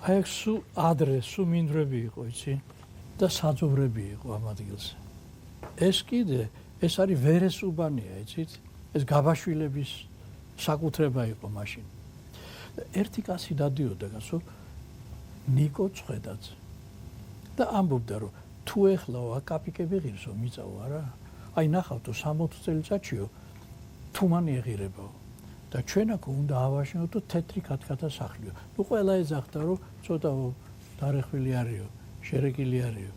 აი ეს სულ ადრე სულ მინდვრები იყო, იცი? და საძოვრები იყო ამ ადგილზე. ეს კიდე ეს არის ვერესუბანია, იცით? ეს გაბაშვილების საკუთრება იყო მაშინ. ერთი კაცი დადიოდა გასო ნიკო წვედაძე. და ამბობდა რომ თუ ეხლა აკაპიკები ღირსო მიწაო არა? აი ნახავთო 60 წელიწადშიო თუ მან ეღირებაო. და ჩვენ აქ უნდა ავაშინოთ თეთრი კათკათა სახლიო. ნუ ყველა ეძახდა რომ ცოტა დარეხვილი არისო, შერეკილი არისო.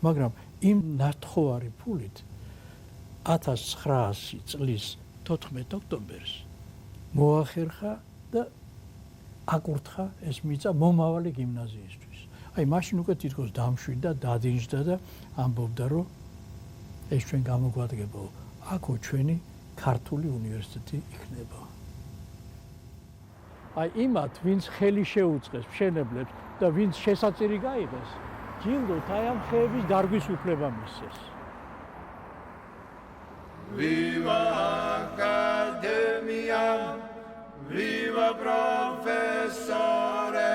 მაგრამ იმ ნათხოვარი ფულით 1900 წლის 14 ოქტომბერს მოახერხა და აკურთხა ეს მიწა მომავალი გიმნაზიისთვის. აი მაშინ უკვე თითქოს დამშვიდა, დადინჯდა და ამბობდა რომ ეს ჩვენ გამოგვადგებაო. აქო ჩვენი ქართული უნივერსიტეტი იქნება. აი იმათ, ვინც ხელი შეუწყეს მშენებლებს და ვინც შესაწირი გაიღეს, ჯილდოთ აი ამ ხეების დარგვის უფლება მისცეს. Viva Academia, viva professore.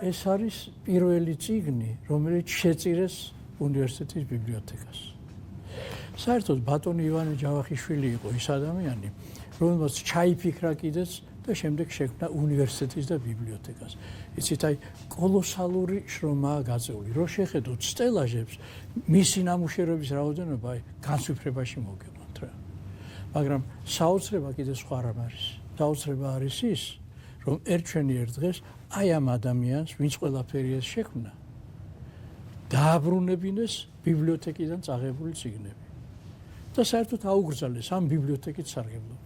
ეს არის პირველი წიგნი, რომელიც შეწირეს უნივერსიტეტის ბიბლიოთეკას. საერთოდ ბატონი ივანე ჯავახიშვილი იყო ის ადამიანი, რომელმაც ჩაიფიქრა კიდეც და შემდეგ შექმნა უნივერსიტეტის და ბიბლიოთეკას. იცით, აი კოლოსალური შრომაა გაწეული. რო შეხედოთ სტელაჟებს, მისი ნამუშევრების რაოდენობა აი განსვიფრებაში მოგევლოთ რა. მაგრამ საოცრება კიდე სხვა რამ არის. საოცრება არის ის, რომ ერთ დღეს აი ამ ადამიანს, ვინც ყველაფერი ეს შექმნა, დააბრუნებინეს ბიბლიოთეკიდან წაღებული წიგნები. და საერთოდ აუგრძალეს ამ ბიბლიოთეკით სარგებლობა.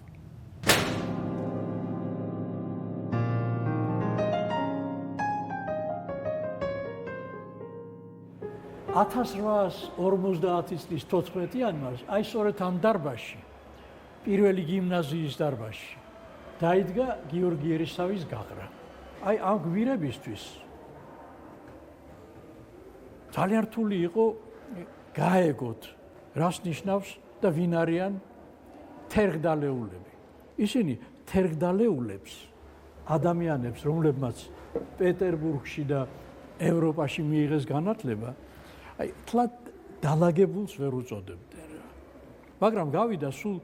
1850 წლის 14 იანვარს აი სწორედ ამ დარბაზში, პირველი გიმნაზიის დარბაზში დაიდგა გიორგი ერისავის გაყრა. აი ამ გვირებისთვის ძალიან რთული იყო გაეგოთ რას ნიშნავს და ვინ არიან თერგდალეულები. ისინი თერგდალეულებს ადამიანებს, რომლებმაც პეტერბურგში და ევროპაში მიიღეს განათლება, აი თლად დალაგებულს ვერ უწოდებდნენ. მაგრამ გავიდა სულ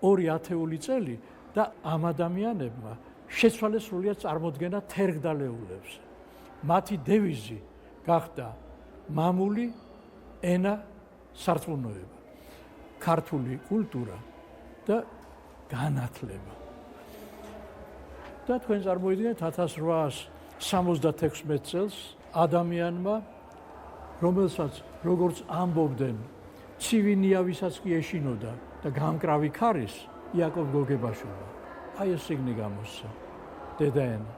2 ათეული წელი და ამ ადამიანებმა შეცვალეს სრულიად წარმოდგენა თერგდალეულებს. მათი დევიზი გახდა მამული ენა სარწმუნოება, ქართული კულტურა და განათლება. და თქვენ წარმოიდგინეთ 1876 წელს ადამიანმა, რომელსაც როგორც ამბობდნენ, ცივი ნიავისაც კი ეშინოდა და გამკრავი ქარის იაკობ გოგებაშვილმა. აი ეს წიგნი გამოსცა. დედაენა.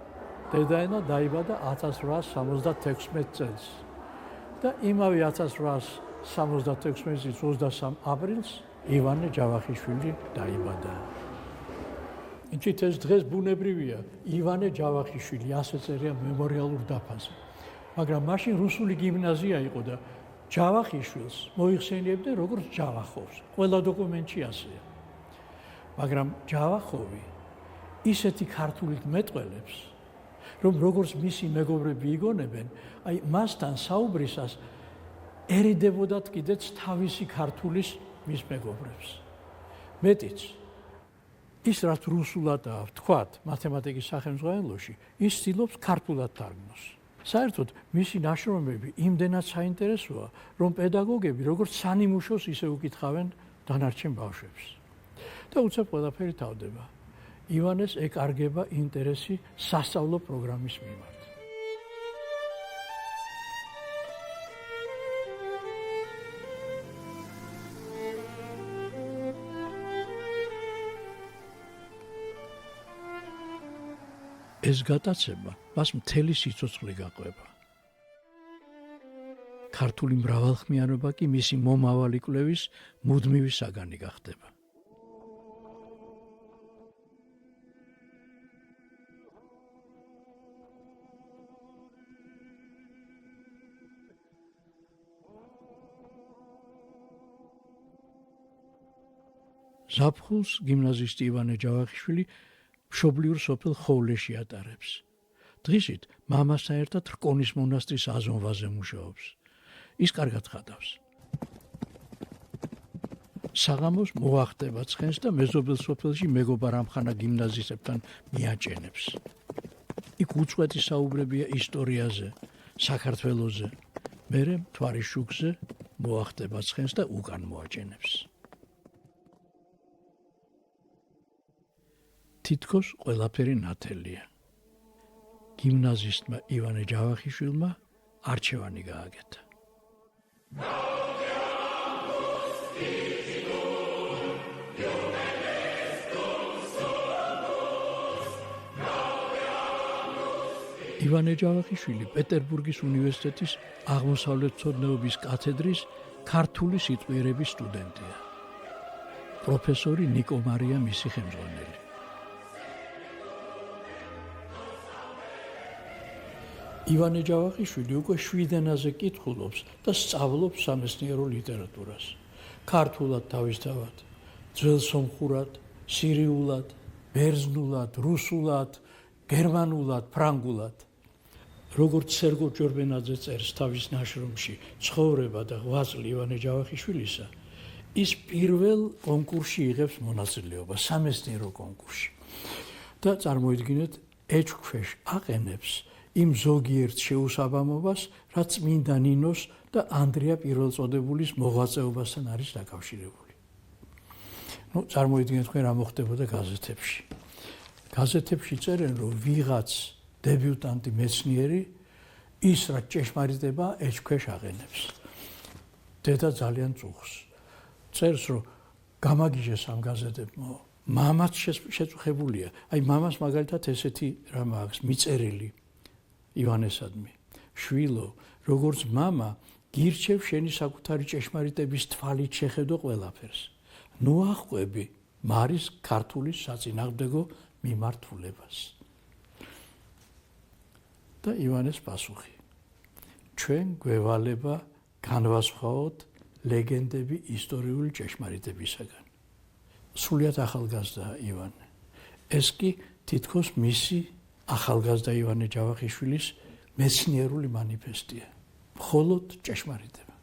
დედაენა დაიბადა 1876 წელს. და იმავე 1876 წლის 23 აპრილს ივანე ჯავახიშვილი დაიბადა. იცით ეს დღეს ბუნებრივია, ივანე ჯავახიშვილი ასე წერია მემორიალურ დაფაზე. მაგრამ მაშინ რუსული გიმნაზია იყო და ჯავახიშვილს მოიხსენიებდნენ როგორც ჯავახოვს. ყველა დოკუმენტში ასეა. მაგრამ ჯავახოვი ისეთი ქართულით მეტყველებს, რომ როგორც მისი მეგობრები იგონებენ, აი მასთან საუბრისას ერიდებოდათ კიდეც თავისი ქართულის მის მეგობრებს. მეტიც ის რაც რუსულადაა ვთქვათ მათემატიკის სახელმძღვანელოში, ის ცდილობს ქართულად თარგმნოს. საერთოდ მისი ნაშრომები იმდენად საინტერესოა, რომ პედაგოგები როგორც სანიმუშოს ისე უკითხავენ დანარჩენ ბავშვებს. და უცებ ყველაფერი თავდება. ივანეს ეკარგება ინტერესი სასწავლო პროგრამის მიმართ. ეს გატაცება მას მთელი სიცოცხლე გაყვება. ქართული მრავალხმიანობა კი მისი მომავალი კვლევის მუდმივი საგანი გახდება. ზაფხულს გიმნაზისტი ივანე ჯავახიშვილი მშობლიურ სოფელ ხოვლეში ატარებს დღისით მამასთან ერთად რკონის მონასტრის აზონვაზე მუშაობს. ის კარგად ხადავს. საღამოს მოახდება ცხენს და მეზობელ სოფელში მეგობარ ამხანა გიმნაზისტებთან მიაჭენებს. იქ უწყვეტი საუბრებია ისტორიაზე, საქართველოზე. მერე მთვარის შუქზე მოახდება ცხენს და უკან მოაჭენებს. თითქოს ყველაფერი ნათელია. გიმნაზისტმა ივანე ჯავახიშვილმა არჩევანი გააკეთა. ივანე ჯავახიშვილი პეტერბურგის უნივერსიტეტის აღმოსავლეთმცოდნეობის კათედრის ქართული სიტყვიერების სტუდენტია. პროფესორი ნიკო მარია მისი ხელმძღვანელი. ივანე ჯავახიშვილი უკვე 7 ენაზე კითხულობს და სწავლობს სამეცნიერო ლიტერატურას. ქართულად თავისთავად, ძველ სომხურად, სირიულად, ბერძნულად, რუსულად, გერმანულად, ფრანგულად. როგორც სერგო ჯორბენაძე წერს თავის ნაშრომში ცხოვრება და ღვაწლი ივანე ჯავახიშვილისა, ის პირველ კონკურსში იღებს მონაწილეობას, სამეცნიერო კონკურსში. და წარმოიდგინეთ, ეჭქვეშ აყენებს იმ ზოგიერთ შეუსაბამობას, რაც წმინდა ნინოს და ანდრია პირველწოდებულის მოღვაწეობასთან არის დაკავშირებული. წარმოიდგინეთ თქვენ რა მოხდებოდა გაზეთებში. გაზეთებში წერენ, რომ ვიღაც დებიუტანტი მეცნიერი ის რაც ჭეშმარიტება ეჭქვეშ აყენებს. დედა ძალიან წუხს. წერს, რომ გამაგიჟეს ამ გაზეთებმა, მამაც შეწუხებულია. აი მამას მაგალითად ესეთი რამ აქვს მიწერილი ივანესადმი. შვილო, როგორც მამა, გირჩევ შენი საკუთარი ჭეშმარიტების თვალით შეხედო ყველაფერს. ნუ ახვევი მარის ქართული საწინააღმდეგო მიმართულებას. და ივანეს პასუხი. ჩვენ გვევალება განვასხვაოთ ლეგენდები ისტორიული ჭეშმარიტებისაგან. სრულიად ახალგაზრდა ივანე. ეს კი თითქოს მისი ახალგაზრდა ივანე ჯავახიშვილის მეცნიერული მანიფესტია. მხოლოდ ჭეშმარიტება.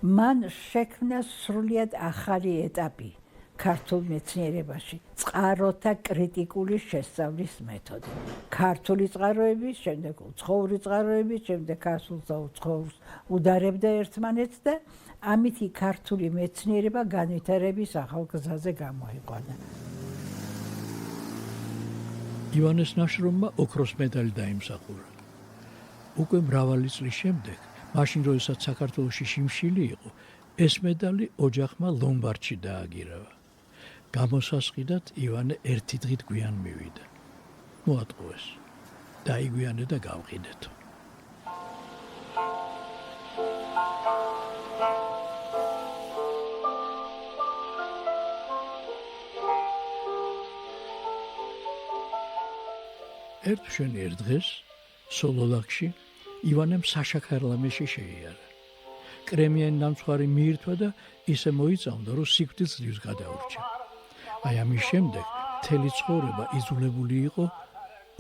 მან შექმნა სრულიად ახალი ეტაპი ქართულ მეცნიერებაში, წყაროთა კრიტიკული შესწავლის მეთოდი. ქართული წყაროების, შემდეგ უცხოური წყაროების, შემდეგ ასულს და უცხოურს უდარებდა ერთმანეთს და ამითი ქართული მეცნიერება განვითარების ახალ გზაზე გამოიყვანა. ივანეს ნაშრომმა ოქროს მედალი დაიმსახურა. უკვე მრავალი წლის შემდეგ, მაშინ როდესაც საქართველოში შიმშილი იყო, ეს მედალი ოჯახმა ლომბარდში დააგირავა. გამოსასყიდად ივანე ერთი დღით გვიან მივიდა. მოატყუეს. დაიგვიანე და გავყიდეთო. ერთ მშვენიერ დღეს სოლოლაკში ივანემ საშა ქარლამეში შეიარა. კრემიანი ნამცხვარი მიირთვა და ისე მოიწამდა, რომ სიკვდილს ძლივს გადაურჩა. აი ამის შემდეგ მთელი ცხოვრება იძულებული იყო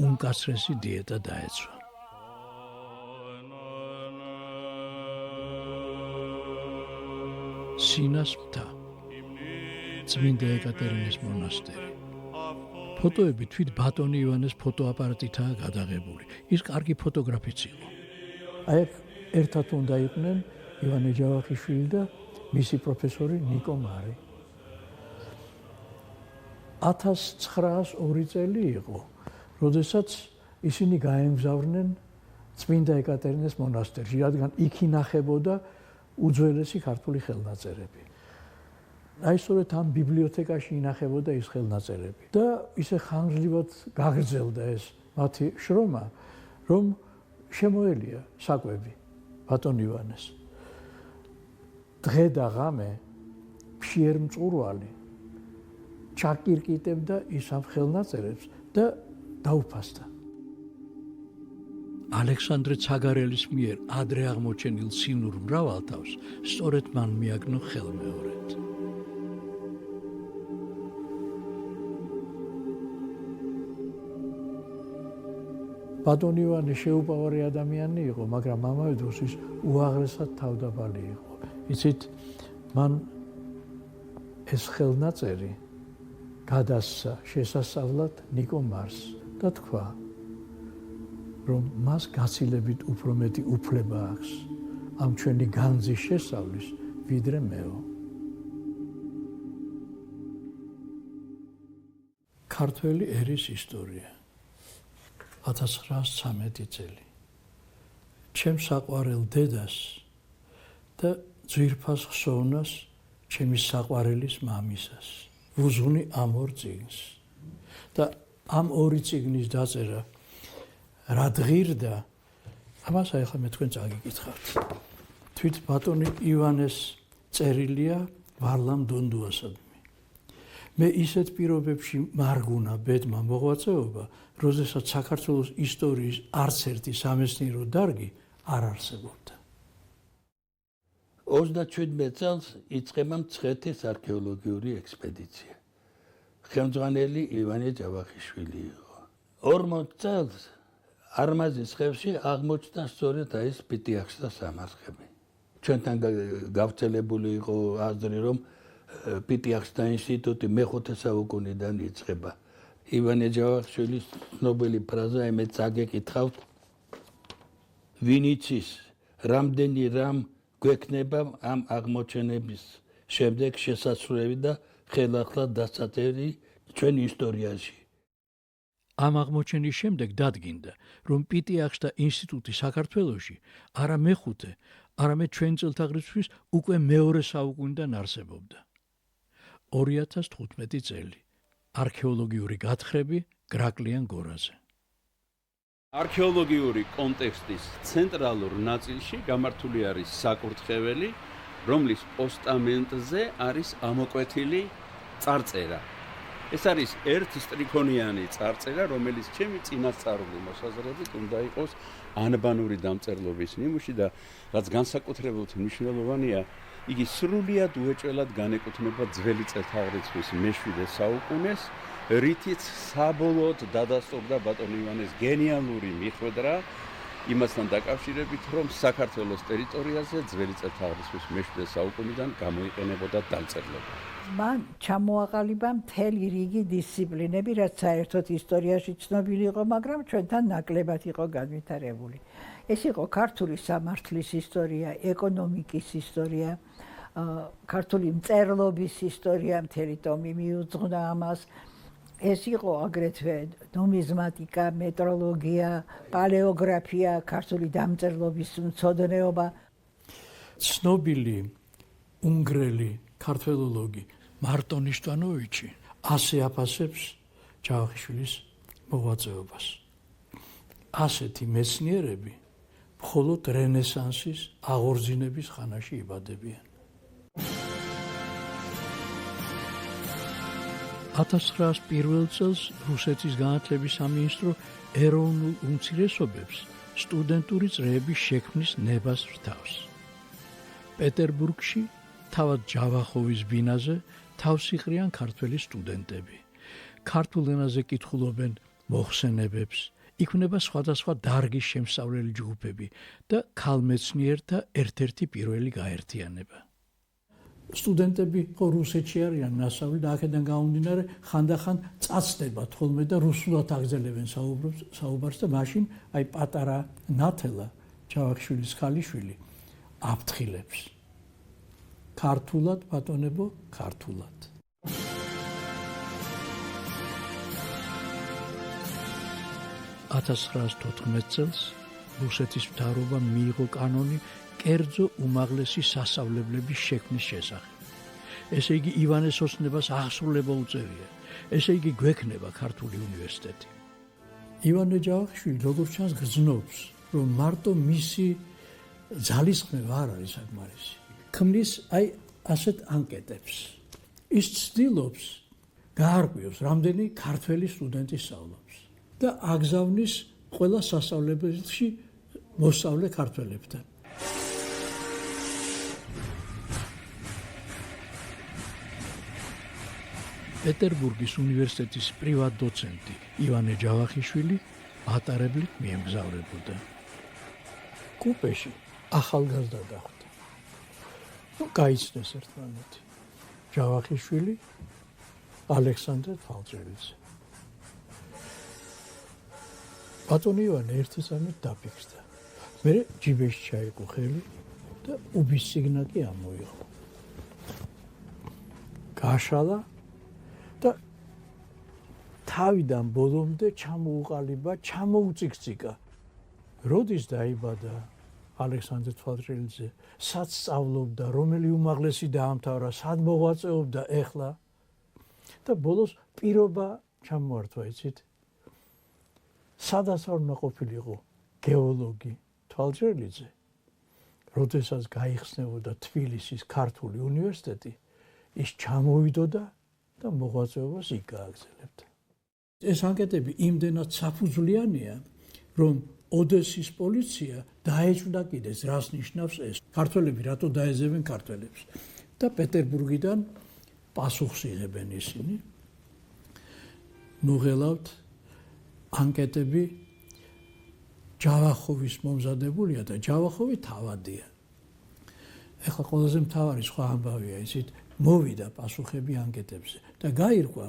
უმკაცრესი დიეტა დაეცვა. სინას მთა, წმინდა ეკატერინეს მონასტერი. ფოტოები თვით ბატონი ივანეს ფოტოაპარატითაა გადაღებული. ის კარგი ფოტოგრაფიც იყო. აი ერთად უნდა იყვნენ ივანე ჯავახიშვილი და მისი პროფესორი ნიკო მარი. 1902 წელი იყო, როდესაც ისინი გაემგზავრნენ წმინდა ეკატერინეს მონასტერში, რადგან იქ ინახებოდა უძველესი ქართული ხელნაწერები. აი სწორედ ამ ბიბლიოთეკაში ინახებოდა ის ხელნაწერები და ისე ხანგრძლივად გაგრძელდა ეს მათი შრომა, რომ შემოელია საკვები ბატონ ივანეს. დღე და ღამე მშიერ მწყურვალი ჩაკირკიტებდა ის ამ ხელნაწერებს და დაუფასდა. ალექსანდრე ცაგარელის მიერ ადრე აღმოჩენილ სინურ მრავალთავს სწორედ მან მიაგნო ხელმეორედ. ბატონი ივანე შეუპოვარი ადამიანი იყო, მაგრამ ამავე დროს ის უაღრესად თავდაბალი იყო. იცით, მან ეს ხელნაწერი გადასცა შესასწავლად ნიკო მარს და თქვა, რომ მას გაცილებით უფრო მეტი უფლება აქვს ამ ჩვენი განძის შესწავლის, ვიდრე მეო. ქართველი ერის ისტორია 1913 წელი. ჩემ საყვარელ დედას და ძვირფას ხსოვნას ჩემი საყვარელის მამისას ვუზღვნი ამ ორ წიგნს და ამ ორი წიგნის დაწერა რა დღირდა, ამას ახლა მე თქვენ წაგიკითხავთ. თვით ბატონი ივანეს წერილია ვარლამ დონდუასადმი. მე ისეთ პირობებში მარგუნა ბედმა მოღვაწეობა, როდესაც საქართველოს ისტორიის არც ერთი სამეცნიერო დარგი არ არსებობდა. 37 წელს იწყება მცხეთის არქეოლოგიური ექსპედიცია. ხელმძღვანელი ივანე ჯავახიშვილი იყო. 40 წელს არმაზის ხევში აღმოჩნდა სწორედ ეს პიტიახშთა სამარხები. ჩვენთან გავრცელებული იყო აზრი, რომ პიტიახშთა ინსტიტუტი მე-5 საუკუნიდან იწყება. ივანე ჯავახიშვილის ცნობილი ფრაზა მე წაგეკითხავთ, ვინ იცის, რამდენი რამ გვექნება ამ აღმოჩენების შემდეგ შესაძლებელი და ხელახლა დასაწერი ჩვენ ისტორიაში. ამ აღმოჩენის შემდეგ დადგინდა, რომ პიტიახშთა ინსტიტუტი საქართველოში არა მე-5, არამედ ჩვენ წელთაღრიცხვის უკვე მეორე საუკუნიდან არსებობდა. 2015 წელი. არქეოლოგიური გათხრები გრაკლიან გორაზე. არქეოლოგიური კონტექსტის ცენტრალურ ნაწილში გამართული არის საკურთხეველი, რომლის პოსტამენტზე არის ამოკვეთილი წარწერა. ეს არის ერთი სტრიქონიანი წარწერა, რომელიც ჩემი წინასწარული მოსაზრებით უნდა იყოს ანბანური დამწერლობის ნიმუში და რაც განსაკუთრებულად მნიშვნელოვანია, იგი სრულიად უეჭველად განეკუთვნება ძველი წელთაღრიცხვის მე-7 საუკუნეს, რითიც საბოლოოდ დადასტურდა ბატონ ივანეს გენიალური მიხვედრა იმასთან დაკავშირებით, რომ საქართველოს ტერიტორიაზე ძველი წელთაღრიცხვის მე-7 საუკუნიდან გამოიყენებოდა დამწერლობა. მან ჩამოაყალიბა მთელი რიგი დისციპლინები, რაც საერთოდ ისტორიაში ცნობილი იყო, მაგრამ ჩვენთან ნაკლებად იყო განვითარებული. ეს იყო ქართული სამართლის ისტორია, ეკონომიკის ისტორია, ქართული მწერლობის ისტორია, მთელი ტომი მიუძღვნა ამას. ეს იყო აგრეთვე ნუმიზმატიკა, მეტროლოგია, პალეოგრაფია, ქართული დამწერლობის მცოდნეობა. ცნობილი უნგრელი ქართველოლოგი მარტონ იშტვანოვიჩი ასე აფასებს ჯავახიშვილის მოღვაწეობას. ასეთი მეცნიერები მხოლოდ რენესანსის აღორძინების ხანაში იბადებიან. 1901 წელს რუსეთის განათლების სამინისტრო ეროვნულ უმცირესობებს სტუდენტური წრეების შექმნის ნებას რთავს. პეტერბურგში თავად ჯავახოვის ბინაზე თავს იყრიან ქართველი სტუდენტები. ქართულ ენაზე კითხულობენ მოხსენებებს, იქმნება სხვადასხვა დარგის შემსწავლელი ჯგუფები და ქალმეცნიერთა ერთ-ერთი პირველი გაერთიანება. სტუდენტები ხო რუსეთში არიან ნასავლი და აქედან გამომდინარე ხანდახან წაცდებათ ხოლმე და რუსულად აგრძელებენ საუბარს და მაშინ აი პატარა ნათელა ჯავახიშვილის ქალიშვილი აფრთხილებს. ქართულად ბატონებო, ქართულად. 1914 წელს რუსეთის მთავრობამ მიიღო კანონი კერძო უმაღლესი სასწავლებლების შექმნის შესახებ. ესე იგი ივანეს ოცნებას აღსრულება უწევია. ესე იგი გვექნება ქართული უნივერსიტეტი. ივანე ჯავახიშვილი როგორც ჩანს გრძნობს, რომ მარტო მისი ძალისხმევა არ არის საკმარისი. ქმნის აი ასეთ ანკეტებს. ის ცდილობს გაარკვიოს, რამდენი ქართველი სტუდენტი სწავლობს და აგზავნის ყველა სასწავლებელში მოსწავლე ქართველებთან. პეტერბურგის უნივერსიტეტის პრივატ დოცენტი ივანე ჯავახიშვილი მატარებლით მიემგზავრებოდა. კუპეში ახალგაზრდა დახვდა. გაიცნეს ერთმანეთი. ჯავახიშვილი, ალექსანდრე თვალწერიძე. ბატონი ივანე ერთი წამით დაფიქრდა. მე ჯიბეში ჩაიყო ხელი და უბის სიგნალი ამოიღო. გაშალა და თავიდან ბოლომდე ჩამოუყალიბა, ჩამოუწიქციკა. როდის დაიბადა ალექსანდრე თვალწერიძე, სად სწავლობდა, რომელი უმაღლესი დაამთავრა, სად მოღვაწეობდა ეხლა და ბოლოს პირობა ჩამოართვა, იცით? სადაც არ უნდა ყოფილიყო გეოლოგი თვალწერიძე, როდესაც გაიხსნებოდა თბილისის ქართული უნივერსიტეტი, ის ჩამოვიდოდა და მოღვაწეობას იქ გააგრძელებდა. ეს ანკეტები იმდენად საფუძვლიანია, რომ ოდესის პოლიცია დაეჭვდა კიდეც, რას ნიშნავს ეს. ქართველები რატო დაეძებენ ქართველებს და პეტერბურგიდან პასუხს იღებენ ისინი. ნუღელავთ ანკეტები ჯავახოვის მომზადებულია და ჯავახოვი თავადია. ეხლა ყველაზე მთავარი სხვა ამბავია, ისიც მოვიდა პასუხები ანკეტებზე და გაირკვა,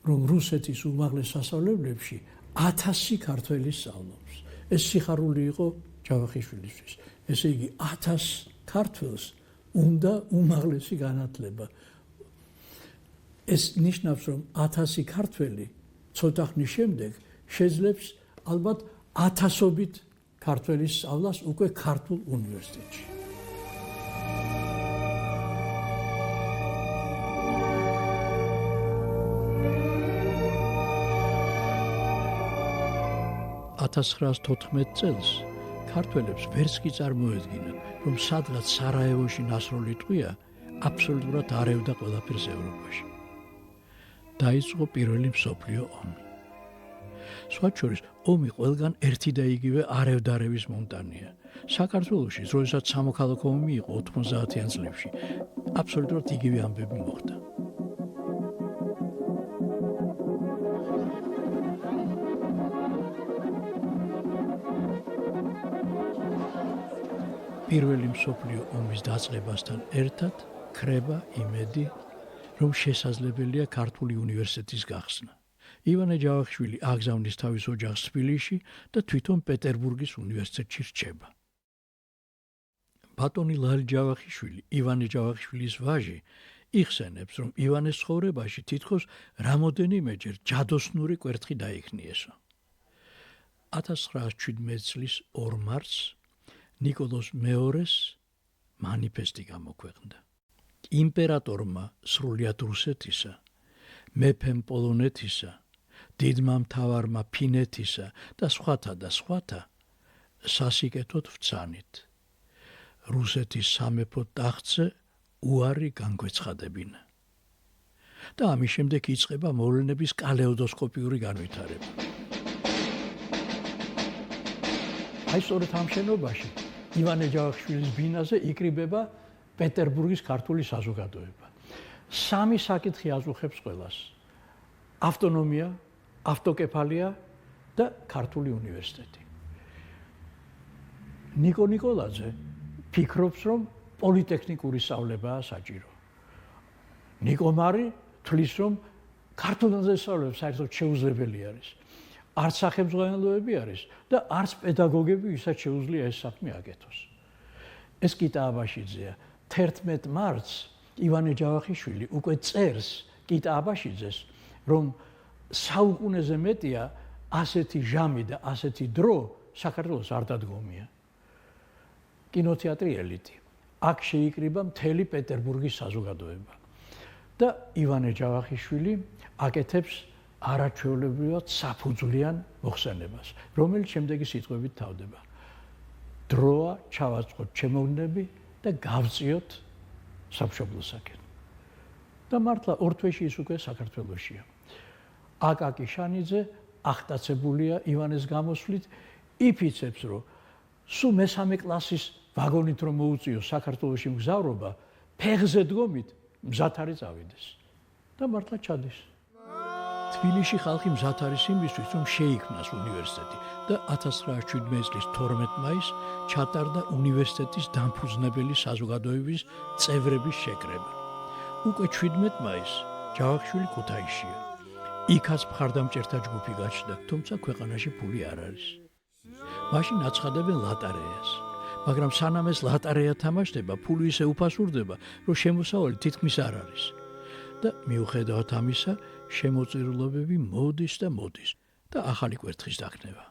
რომ რუსეთის უმაღლეს სასწავლებლებში 1000 ქართველი სწავლობს. ეს სიხარული იყო ჯავახიშვილისთვის. ესე იგი 1000 ქართველს უნდა უმაღლესი განათლება. ეს ნიშნავს, რომ 1000 ქართველი ცოტა ხნის შემდეგ შეძლებს ალბათ 1000-ობით ქართველის სწავლას უკვე ქართულ უნივერსიტეტში. $1914 წელს ქართველებს ვერც კი წარმოედგინათ, რომ სადღაც სარაევოში ნასროლი ტყვია აბსოლუტურად არევდა ყველაფერს ევროპაში. დაიწყო პირველი მსოფლიო ომი. სხვა შორის, ომი ყველგან ერთი და იგივე არევდარევის მონტანია. საქართველოში, როდესაც სამოქალაქო ომი იყო 90-იან წლებში, აბსოლუტურად იგივე ამბები მოხდა. პირველი მსოფლიო ომის დაწყებასთან ერთად ქრება იმედი, რომ შესაძლებელია ქართული უნივერსიტეტის გახსნა. ივანე ჯავახიშვილი აგზავნის თავის ოჯახს თბილისში და თვითონ პეტერბურგის უნივერსიტეტში რჩება. ბატონი ლალი ჯავახიშვილი, ივანე ჯავახიშვილის ვაჟი, იხსენებს, რომ ივანეს ცხოვრებაში თითქოს რამოდენიმეჯერ ჯადოსნური კვერთხი დაიქნიესო. 1917 წლის 2 მარტს ნიკოლოზ მეორეს მანიფესტი გამოქვეყნდა. იმპერატორმა სრულიად რუსეთისა, მეფემ პოლონეთისა, დიდმა მთავარმა ფინეთისა და სხვათა სასიკეთოდ ვცანით. რუსეთის სამეფო ტახტზე უარი განგვეცხადებინა. და ამის შემდეგ იწყება მოვლენების კალეიდოსკოპიური განვითარება. აი სწორედ ამ შენობაში ივანე ჯავახიშვილის ბინაზე იკრიბება პეტერბურგის ქართული საზოგადოება. 3 საკითხი აწუხებს ყველას: ავტონომია, ავტოკეფალია და ქართული უნივერსიტეტი. ნიკო ნიკოლაძე ფიქრობს, რომ პოლიტექნიკური სწავლებაა საჭირო. ნიკო მარი თვლის, რომ ქართულზე სწავლება საერთოდ შეუძლებელი არის. არც სახელმძღვანელოები არის და არც პედაგოგები, ვისაც შეუძლია ეს საქმე აკეთოს. ეს კიტა აბაშიძეა. 11 მარტს ივანე ჯავახიშვილი უკვე წერს კიტა აბაშიძეს, რომ საუკუნეზე მეტია ასეთი ჟამი და ასეთი დრო საქართველოს არ დადგომია. კინოთეატრი ელიტი. აქ შეიკრიბა მთელი პეტერბურგის საზოგადოება. და ივანე ჯავახიშვილი აკეთებს არაჩვეულებრივად საფუძვლიან მოხსენებას, რომელიც შემდეგი სიტყვებით თავდება: დროა ჩავაწყოთ ჩემოვნები და გავწიოთ სამშობლოსაკენ. და მართლა ორ თვეში ის უკვე საქართველოშია. აკაკი შანიძე ახტაცებულია ივანეს გამოსვლით, იფიცებს, რომ სულ მესამე კლასის ვაგონით რომ მოუწიოს საქართველოში მგზავრობა, ფეხზე დგომით მზად არის წავიდეს. და მართლა ჩადის. თბილისში ხალხი მზად არის იმისთვის, რომ შეიქმნას უნივერსიტეტი და 1917 წლის 12 მაისს ჩატარდა უნივერსიტეტის დამფუძნებელი საზოგადოების წევრების შეკრება. უკვე 17 მაისს ჯავახიშვილი ქუთაისშია. იქაც მხარდამჭერთა ჯგუფი გაჩნდა, თუმცა ქვეყანაში ფული არ არის. მაშინ აცხადებენ ლატარეას, მაგრამ სანამ ეს ლატარეა თამაშდება, ფული ისე უფასურდება, რომ შემოსავალი თითქმის არ არის. და მიუხედავად ამისა, შემოწირულობები მოდის და მოდის და ახალი კვერთხის დაქნება.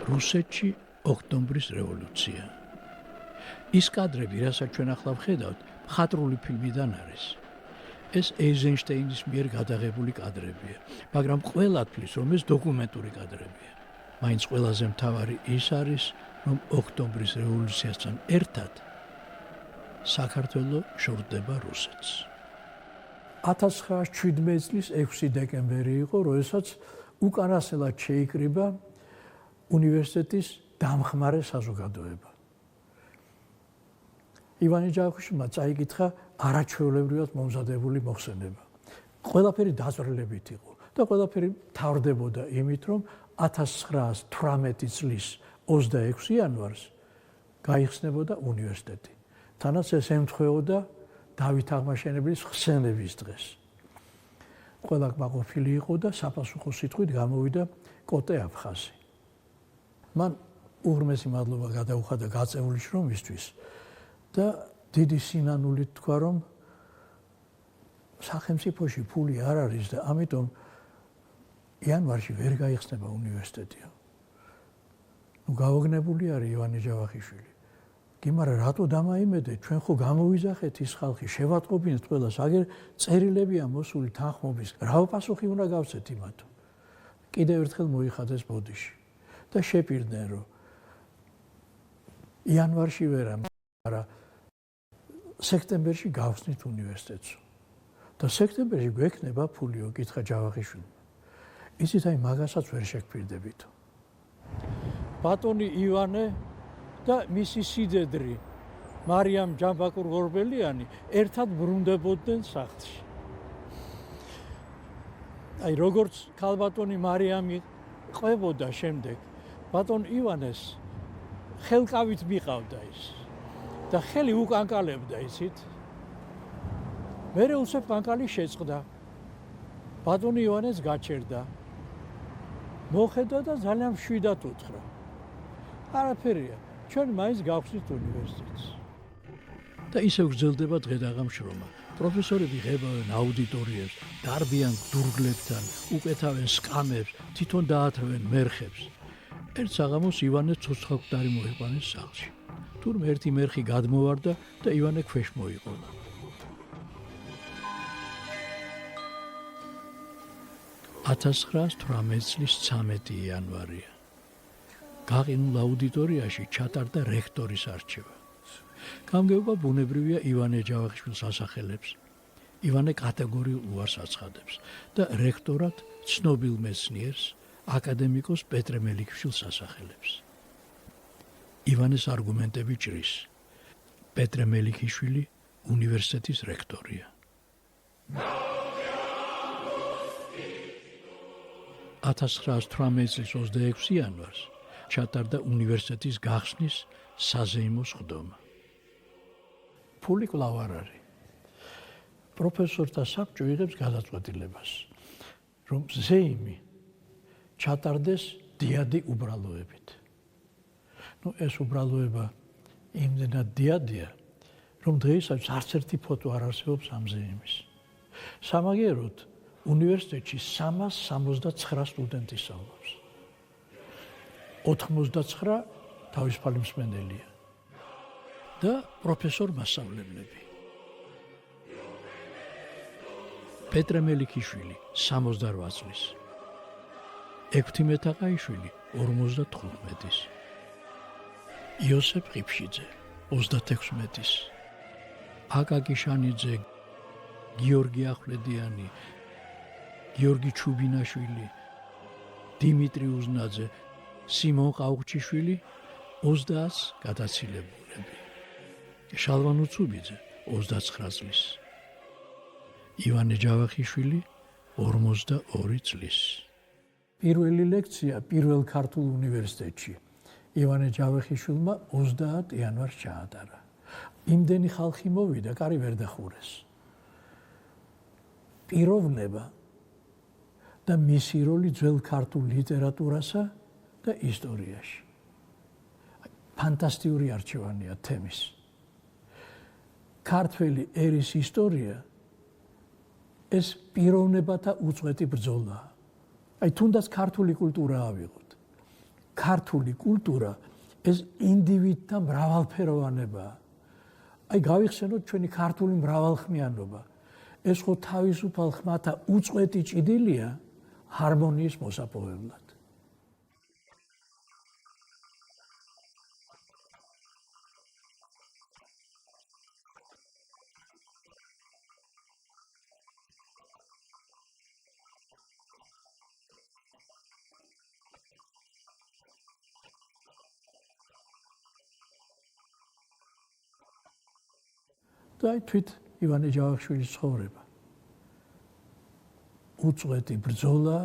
რუსეთში ოქტომბრის რევოლუცია. ის კადრები, რასაც ჩვენ ახლა ვხედავთ, მხატვრული ფილმიდან არის. ეს ეიზენშტეინის მიერ გადაღებული კადრებია, მაგრამ ყველა თვლის, რომ ეს დოკუმენტური კადრებია. მაინც ყველაზე მთავარი ის არის, რომ ოქტომბრის რევოლუციასთან ერთად საქართველო შორდება რუსეთს. 1917 წლის 6 დეკემბერი იყო, როდესაც უკანასკნელად შეიკრიბა უნივერსიტეტის დამხმარე საზოგადოება. ივანე ჯავახიშვილმა წაიკითხა არაჩვეულებრივად მომზადებული მოხსენება. ყველაფერი დაზრილებით იყო და ყველაფერი თავრდებოდა იმით, რომ 1918 წლის 26 იანვარს გაიხსნებოდა უნივერსიტეტი. თანაც ეს ემთხვეოდა დავით აღმაშენებლის ხსენების დღეს. ყველა კმაყოფილი იყო და საპასუხო სიტყვით გამოვიდა კოტე აფხაზი. მან უღრმესი მადლობა გადაუხადა გაწეული შრომისთვის და დიდი სინანულით თქვა, რომ სახელმწიფოში ფული არ არის და ამიტომ იანვარში ვერ გაიხსნება უნივერსიტეტი. ნუ გაოგნებული არის ივანე ჯავახიშვილი. კი, მაგრამ რატო დამაიმედეთ? ჩვენ ხო გამოვიძახეთ ის ხალხი, შევატყობინეთ ყველას, აგერ წერილებია მოსული თანხმობის. რა პასუხი უნდა გავცეთ იმათ? კიდევ ერთხელ მოიხადეს ბოდიში და შეპირდნენ, რომ იანვარში ვერა, მაგრამ სექტემბერში გავხსნით უნივერსიტეტს. და სექტემბერში გვექნება ფულიო, კითხა ჯავახიშვილმა. იცით, აი მაგასაც ვერ შეგფირდებით. ბატონი ივანე და მისი სიდედრი მარიამ ჯამბაკურ-ღორბელიანი ერთად ბრუნდებოდნენ სახლში. აი როგორც ქალბატონი მარიამი ყვებოდა შემდეგ, ბატონ ივანეს ხელკავით მიყავდა ის და ხელი უკანკალებდა, იცით? მერე უცებ კანკალი შეწყდა. ბატონი ივანეს გაჩერდა. მოხედა და ძალიან მშვიდად უთხრა. არაფერია, ჩვენ მაინც გავხსნით უნივერსიტეტს. და ისევ გრძელდება დღე-დაღამ შრომა. პროფესორები ღებავენ აუდიტორიებს, დარბიან დურგლებთან, უკეთავენ სკამებს, თვითონ დაათრევენ მერხებს. ერთ საღამოს ივანე ცოცხალკვდარი მოიყვანეს სახლში. თურმე ერთი მერხი გადმოვარდა და ივანე ქვეშ მოიყოლა. 1918 წლის 13 იანვარია. გაყინულ აუდიტორიაში ჩატარდა რექტორის არჩევა. გამგეობა ბუნებრივია ივანე ჯავახიშვილს ასახელებს. ივანე კატეგორიულ უარს აცხადებს და რექტორად ცნობილ მეცნიერს აკადემიკოს პეტრე მელიქიშვილს ასახელებს. ივანეს არგუმენტები ჭრის. პეტრე მელიქიშვილი უნივერსიტეტის რექტორია. 1918 წლის 26 იანვარს ჩატარდა უნივერსიტეტის გახსნის საზეიმო სხდომა. ფული კვლავ არ არის. პროფესორთა საბჭო იღებს გადაწყვეტილებას, რომ ზეიმი ჩატარდეს დიადი უბრალოებით. ნუ ეს უბრალოება იმდენად დიადია, რომ დღეისათვის არც ერთი ფოტო არ არსებობს ამ ზეიმის. სამაგიეროდ უნივერსიტეტში 369 სტუდენტი სწავლობს. 89 თავისუფალი მსმენელია და პროფესორ მასწავლებლები. პეტრე მელიქიშვილი 68 წლის, ექვთიმე თაყაიშვილი 55-ის, იოსებ ყიფშიძე 36-ის, აკაკი შანიძე, გიორგი ახვლედიანი, გიორგი ჩუბინაშვილი, დიმიტრი უზნაძე, სიმონ ყაუხჩიშვილი 20-ს გადაცილებულები. შალვა ნუცუბიძე 29 წლის, ივანე ჯავახიშვილი 42 წლის. პირველი ლექცია პირველ ქართულ უნივერსიტეტში ივანე ჯავახიშვილმა 30 იანვარს ჩაატარა. იმდენი ხალხი მოვიდა, კარი ვერ დახურეს. პიროვნება და მისი როლი ძველ ქართულ ლიტერატურასა და ისტორიაში. ფანტასტიკური არჩევანია თემის. ქართველი ერის ისტორია ეს პიროვნებათა უწყვეტი ბრძოლაა. აი თუნდაც ქართული კულტურა ავიღოთ. ქართული კულტურა ეს ინდივიდთა მრავალფეროვანებაა. აი გავიხსენოთ ჩვენი ქართული მრავალხმიანობა. ეს ხო თავისუფალ ხმათა უწყვეტი ჭიდილია ჰარმონიის მოსაპოვებლად. და აი თვით ივანე ჯავახიშვილის ცხოვრება. უწყვეტი ბრძოლა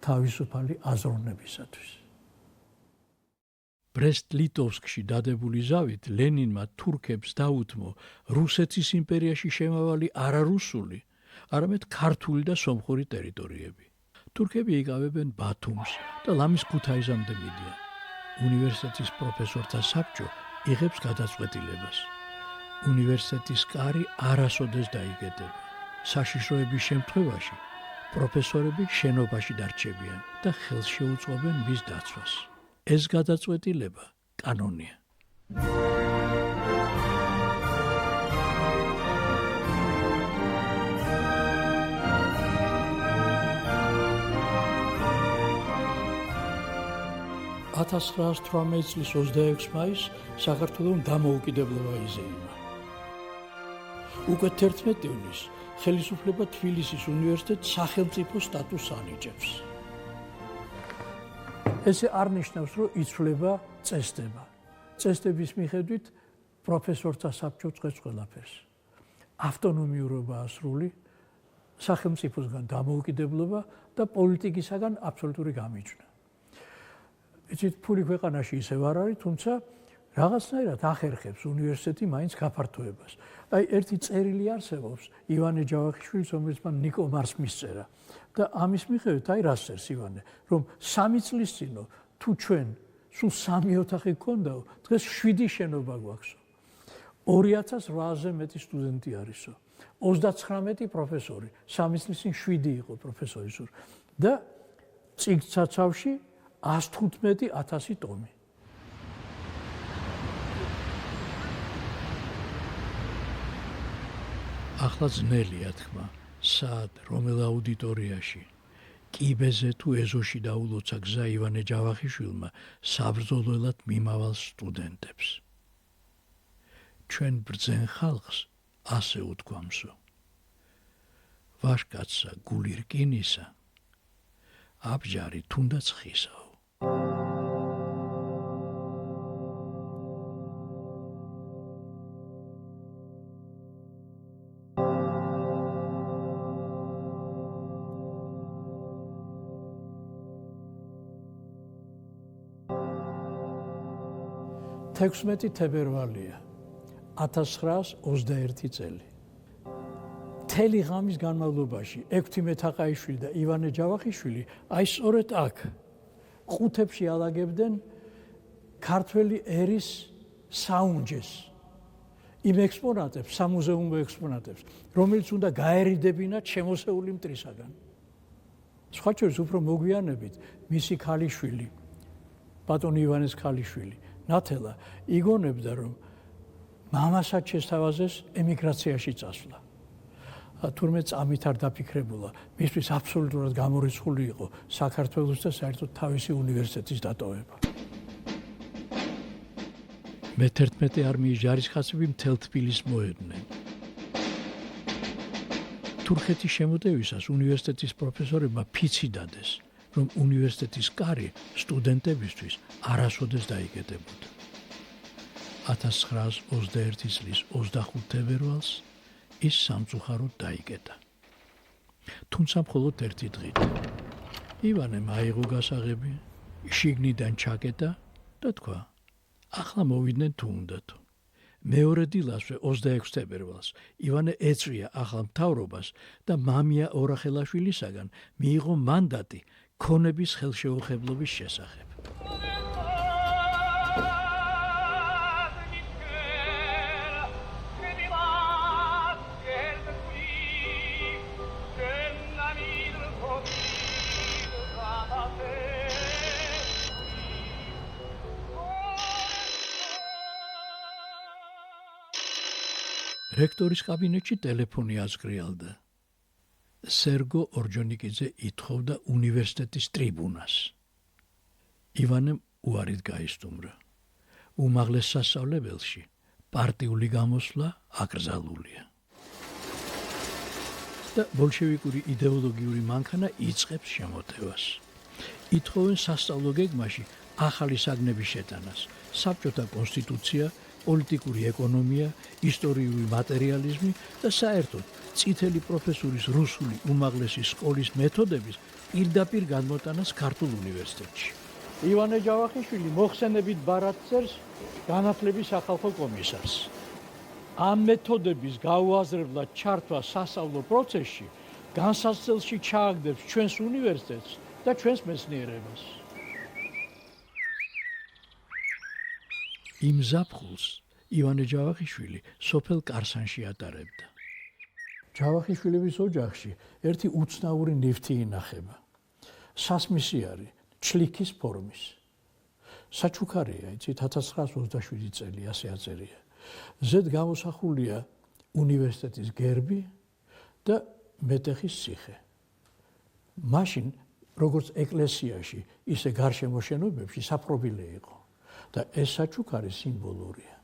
თავისუფალი აზროვნებისათვის. ბრესტ-ლიტოვსკში დადებული ზავით ლენინმა თურქებს დაუთმო რუსეთის იმპერიაში შემავალი არარუსული, არამედ ქართული და სომხური ტერიტორიები. თურქები იკავებენ ბათუმს და ლამის ქუთაისამდე მიდიან. უნივერსიტეტის პროფესორთა საბჭო იღებს გადაწყვეტილებას. უნივერსიტეტის კარი არასოდეს დაიგეთება. საშიშროების შემთხვევაში პროფესორები შენობაში დარჩებიან და ხელს შეუწყობენ მის დაცვას. ეს გადაწყვეტილება კანონია. $1918 წლის 26 მაისს საქართველოს დამოუკიდებლობა იზეიმა. უკვე 11 ივნისს ხელისუფლება თბილისის უნივერსიტეტს სახელმწიფო სტატუსს ანიჭებს. ესე არ ნიშნავს, რომ იცვლება წესდება. წესდების მიხედვით პროფესორთა საბჭო წყვეტს ყველაფერს. ავტონომიურობაა სრული, სახელმწიფოსგან დამოუკიდებლობა და პოლიტიკისაგან აბსოლუტური გამიჯვნა. იცით, ფული ქვეყანაში ისევ არ არის, თუმცა რაღაცნაირად ახერხებს უნივერსიტეტი მაინც გაფართოებას. აი ერთი წერილი არსებობს ივანე ჯავახიშვილის, რომელიც მან ნიკო მარს მისწერა და ამის მიხედვით აი რას წერს ივანე, რომ 3 წლის წინო თუ ჩვენ სულ 3 ოთახი გქონდაო, დღეს 7 შენობა გვაქვსო. 2800-ზე მეტი სტუდენტი არისო. 39 პროფესორი, 3 წლის წინ 7 იყო პროფესორი სულ და წიგნსაცავში 115,000 ტომი. ახლა ძნელია თქმა, სად, რომელ აუდიტორიაში, კიბეზე თუ ეზოში დაულოცა გზა ივანე ჯავახიშვილმა საბრძოლველად მიმავალ სტუდენტებს. ჩვენ ბრძენ ხალხს ასე უთქვამსო. ვაშკაცსა გული რკინისა, აბჯარი თუნდაც ხისაო. თექვსმეტი თებერვალია 1921 წელი. მთელი ღამის განმავლობაში ექვთიმე თაყაიშვილი და ივანე ჯავახიშვილი აი სწორედ აქ ყუთებში ალაგებდნენ ქართველი ერის საუნჯეს, იმ ექსპონატებს, სამუზეუმო ექსპონატებს, რომელიც უნდა გაერიდებინათ შემოსეული მტრისაგან. სხვა შორის უფრო მოგვიანებით მისი ქალიშვილი, ბატონი ივანეს ქალიშვილი ნათელა იგონებდა, რომ მამასაც შესთავაზეს ემიგრაციაში წასვლა. თურმე წამით არ დაფიქრებულა, მისთვის აბსოლუტურად გამორიცხული იყო საქართველოს და საერთოდ თავისი უნივერსიტეტის დატოვება. მე-11 არმიის ჯარისკაცები მთელ თბილისს მოედნენ. თურქეთის შემოტევისას უნივერსიტეტის პროფესორებმა ფიცი დადეს, რომ უნივერსიტეტის კარი სტუდენტებისთვის არასოდეს დაიკეტებოდა. 1921 წლის 25 თებერვალს ის სამწუხაროდ დაიკეტა. თუმცა მხოლოდ ერთი დღით. ივანემ აიღო გასაღები, შიგნიდან ჩაკეტა და თქვა: ახლა მოვიდნენ თუ უნდათო. მეორე დილასვე 26 თებერვალს ივანე ეწვია ახალ მთავრობას და მამია ორახელაშვილისაგან მიიღო მანდატი ქონების ხელშეუხებლობის შესახებ. რექტორის კაბინეტში ტელეფონი აზგრიალდა. სერგო ორჯონიკიძე ითხოვდა უნივერსიტეტის ტრიბუნას. ივანემ უარით გაისტუმრა. უმაღლეს სასწავლებელში პარტიული გამოსვლა აკრძალულია. და ბოლშევიკური იდეოლოგიური მანქანა იწყებს შემოტევას. ითხოვენ სასწავლო გეგმაში ახალი საგნების შეტანას, საბჭოთა კონსტიტუცია, პოლიტიკური ეკონომია, ისტორიული მატერიალიზმი და საერთოდ წითელი პროფესურის რუსული უმაღლესი სკოლის მეთოდების პირდაპირ განმოტანას ქართულ უნივერსიტეტში. ივანე ჯავახიშვილი მოხსენებით ბარათწერს განათლების სახალხო კომისარს. ამ მეთოდების გაუაზრებლად ჩართვა სასწავლო პროცესში განსაცდელში ჩააგდებს ჩვენს უნივერსიტეტს და ჩვენს მეცნიერებას. იმ ზაფხულს ივანე ჯავახიშვილი სოფელ კარსანში ატარებდა. ჯავახიშვილების ოჯახში ერთი უცნაური ნივთი ინახება. სასმისიარი, ჩლიქის ფორმის. საჩუქარია, იცით, 1927 წელი ასე აწერია. ზედ გამოსახულია უნივერსიტეტის გერბი და მეტეხის ციხე. მაშინ, როგორც ეკლესიაში, ისე გარშემო შენობებში საპრობილე იყო. და ეს საჩუქარი სიმბოლურია.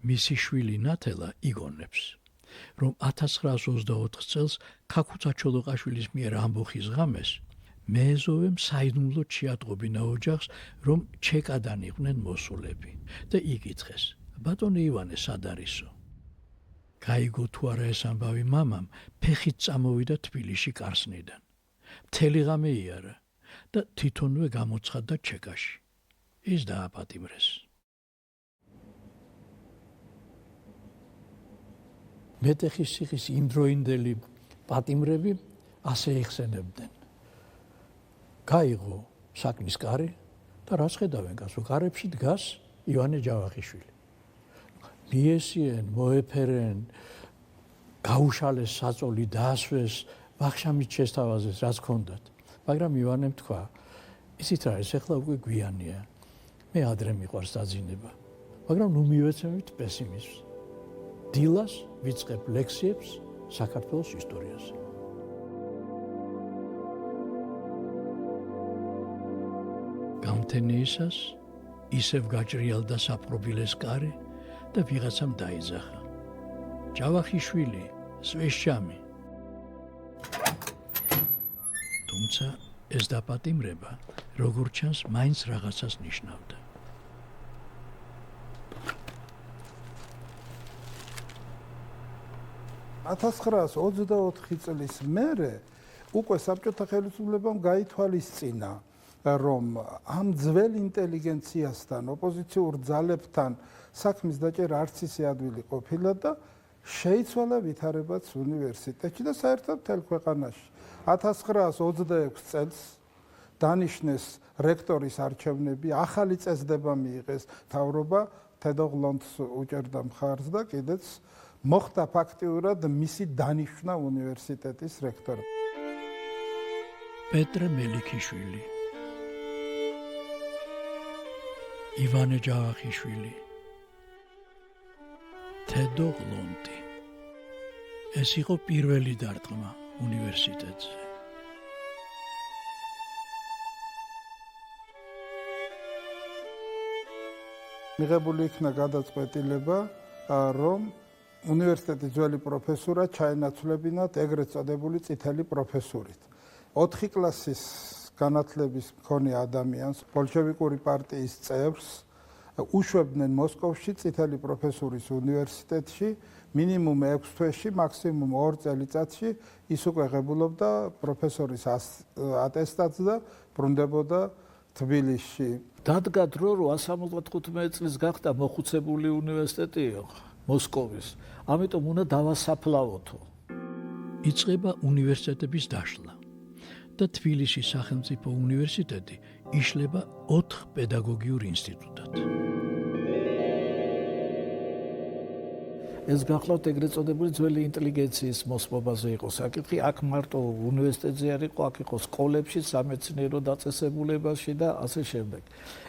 მისი შვილი ნათელა იგონებს, რომ 1924 წელს ქაქუცა ჩოლოყაშვილის მიერ ამბოხის ღამეს მეეზოვემ საიდუმლოდ შეატყობინა ოჯახს, რომ ჩეკადან იყვნენ მოსულები და იკითხეს: ბატონო ივანე, სად არისო? გაიგო თუ არა ეს ამბავი მამამ, ფეხით წამოვიდა თბილისში კარსნიდან. მთელი ღამე იარა და თვითონვე გამოცხადდა ჩეკაში. ის დააპატიმრეს. მეტეხის ციხის იმდროინდელი პატიმრები ასე იხსენებდნენ. გაიღო საკნის კარი და რაც ხედავენ გასო კარებში დგას ივანე ჯავახიშვილი. მიესიენ, მოეფერენ, გაუშალეს საწოლი, დაასვეს, ბახშამით შესთავაზეს, რაც ჰქონდათ. მაგრამ ივანემ თქვა: ისიც რა არის, ახლა უკვე გვიანია. მე ადრე მიყვარს დაძინება, მაგრამ ნუ მივეცემით პესიმიზმს. დილას ვიწყებ ლექციებს საქართველოს ისტორიაზე. გამთენიისას ისევ გაჭრიალდა საპრობილეს კარი და ვიღაცამ დაიძახა: ჯავახიშვილი, სვეშჩამი. თუმცა ეს დაპატიმრება, როგორც ჩანს, მაინც რაღაცას ნიშნავდა. 1924 წლის მერე უკვე საბჭოთა ხელისუფლებამ გაითვალისწინა, რომ ამ ძველ ინტელიგენციასთან, ოპოზიციურ ძალებთან საქმის დაჭერა არც ისე ადვილი ყოფილა და შეიცვალა ვითარებაც უნივერსიტეტში და საერთოდ მთელ ქვეყანაში. 1926 წელს დანიშნეს რექტორის არჩევნები, ახალი წესდება მიიღეს, მთავრობა თედოღლონს უჭერდა მხარს და კიდეც მოხდა ფაქტიურად მისი დანიშვნა უნივერსიტეტის რექტორად. პეტრე მელიქიშვილი, ივანე ჯავახიშვილი, თედოღლონტი. ეს იყო პირველი დარტყმა უნივერსიტეტზე. მიღებული იქნა გადაწყვეტილება, რომ უნივერსიტეტის ძველი პროფესურა ჩაენაცვლებინათ ეგრეთ წოდებული წითელი პროფესურით. 4 კლასის განათლების მქონე ადამიანს, ბოლშევიკური პარტიის წევრს უშვებდნენ მოსკოვში წითელი პროფესურის უნივერსიტეტში მინიმუმ 6 თვეში, მაქსიმუმ 2 წელიწადში ის უკვე ღებულობდა პროფესორის ატესტატს და ბრუნდებოდა თბილისში. დადგათ რომ 175 წლის გახდა მოხუცებული უნივერსიტეტი მოსკოვის. ამიტომ უნდა დავასაფლავოთო. იწყება უნივერსიტეტების დაშლა და თბილისის სახელმწიფო უნივერსიტეტი იშლება 4 პედაგოგიურ ინსტიტუტად. ეს გახლავთ ეგრეთ წოდებული ძველი ინტელიგენციის მოსპობაზე იყო საკითხი. აქ მარტო უნივერსიტეტზე არ იყო, აქ იყო სკოლებში, სამეცნიერო დაწესებულებაში და ასე შემდეგ.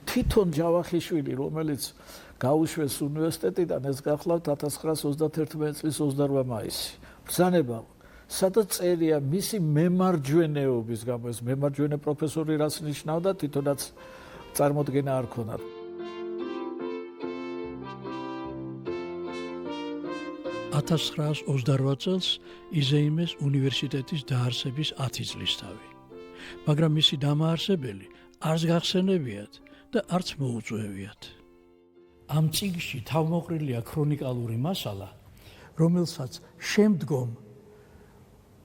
თვითონ ჯავახიშვილი, რომელიც გაუშვეს უნივერსიტეტიდან, ეს გახლავთ 1931 წლის 28 მაისი. ბრძანება სადაც წერია მისი მემარჯვენეობის გამო, ეს მემარჯვენე პროფესორი რას ნიშნავდა, თვითონაც წარმოდგენა არ ქონდა. 1928 წელს იზეიმეს უნივერსიტეტის დაარსების 10 წლისთავი. მაგრამ მისი დამაარსებელი არც გახსენებიათ და არც მოუწვევიათ. ამ წიგნში თავმოყრილია ქრონიკალური მასალა, რომელსაც შემდგომ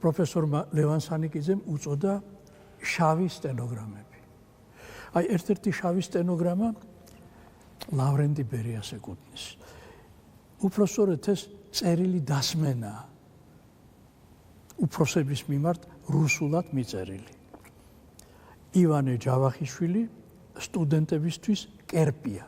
პროფესორმა ლევან სანიკიძემ უწოდა შავი სტენოგრამები. აი ერთ-ერთი შავი სტენოგრამა ლავრენტი ბერიას ეკუთვნის. უпроსწორედ ეს წერილი დასმენა უფროსების მიმართ რუსულად მიწერილი. ივანე ჯავახიშვილი სტუდენტებისთვის კერპია.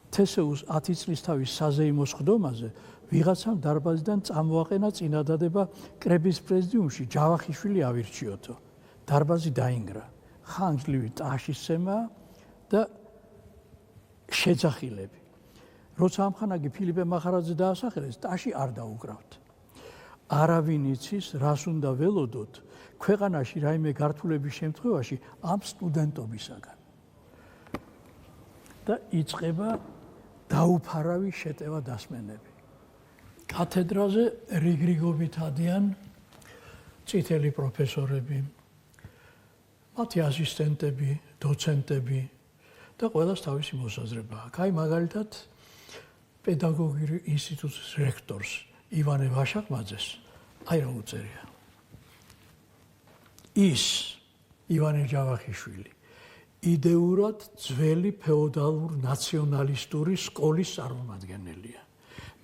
თესეუს 10 წლისთავის საზეიმო სხდომაზე ვიღაცამ დარბაზიდან წამოაყენა წინადადება კრების პრეზიდიუმში ჯავახიშვილი ავირჩიოთო. დარბაზი დაინგრა. ხანგრძლივი ტაშისცემა და შეძახილები. როცა ამხანაგი ფილიპე მახარაძე დაასახელეს, ტაში არ დაუკრავთ. არავინ იცის, რას უნდა ველოდოთ ქვეყანაში რაიმე გართულების შემთხვევაში ამ სტუდენტობისაგან. და იწყება დაუფარავი შეტევა დასმენები. კათედრაზე რიგრიგობით ადიან წითელი პროფესორები, მათი ასისტენტები, დოცენტები და ყველას თავისი მოსაზრება აქვს. აი მაგალითად პედაგოგიური ინსტიტუტის რექტორს ივანე ვაშაკმაძეს აი რა უწერია. ის ივანე ჯავახიშვილი იდეურად ძველი ფეოდალურ ნაციონალისტური სკოლის წარმომადგენელია.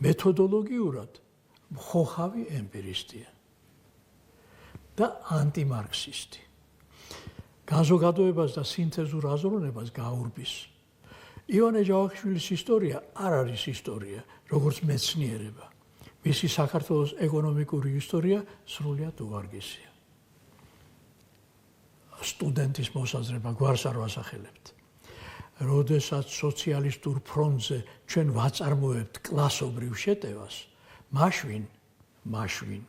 მეთოდოლოგიურად მხოხავი ემპირისტია და ანტიმარქსისტი. განზოგადოებას და სინთეზურ აზროვნებას გაურბის. ივანე ჯავახიშვილის ისტორია არ არის ისტორია, როგორც მეცნიერება. მისი საქართველოს ეკონომიკური ისტორია სრულიად უვარგისია. სტუდენტის მოსაზრება გვარს არ ვასახელებთ. როდესაც სოციალისტურ ფრონტზე ჩვენ ვაწარმოებთ კლასობრივ შეტევას, მაშინ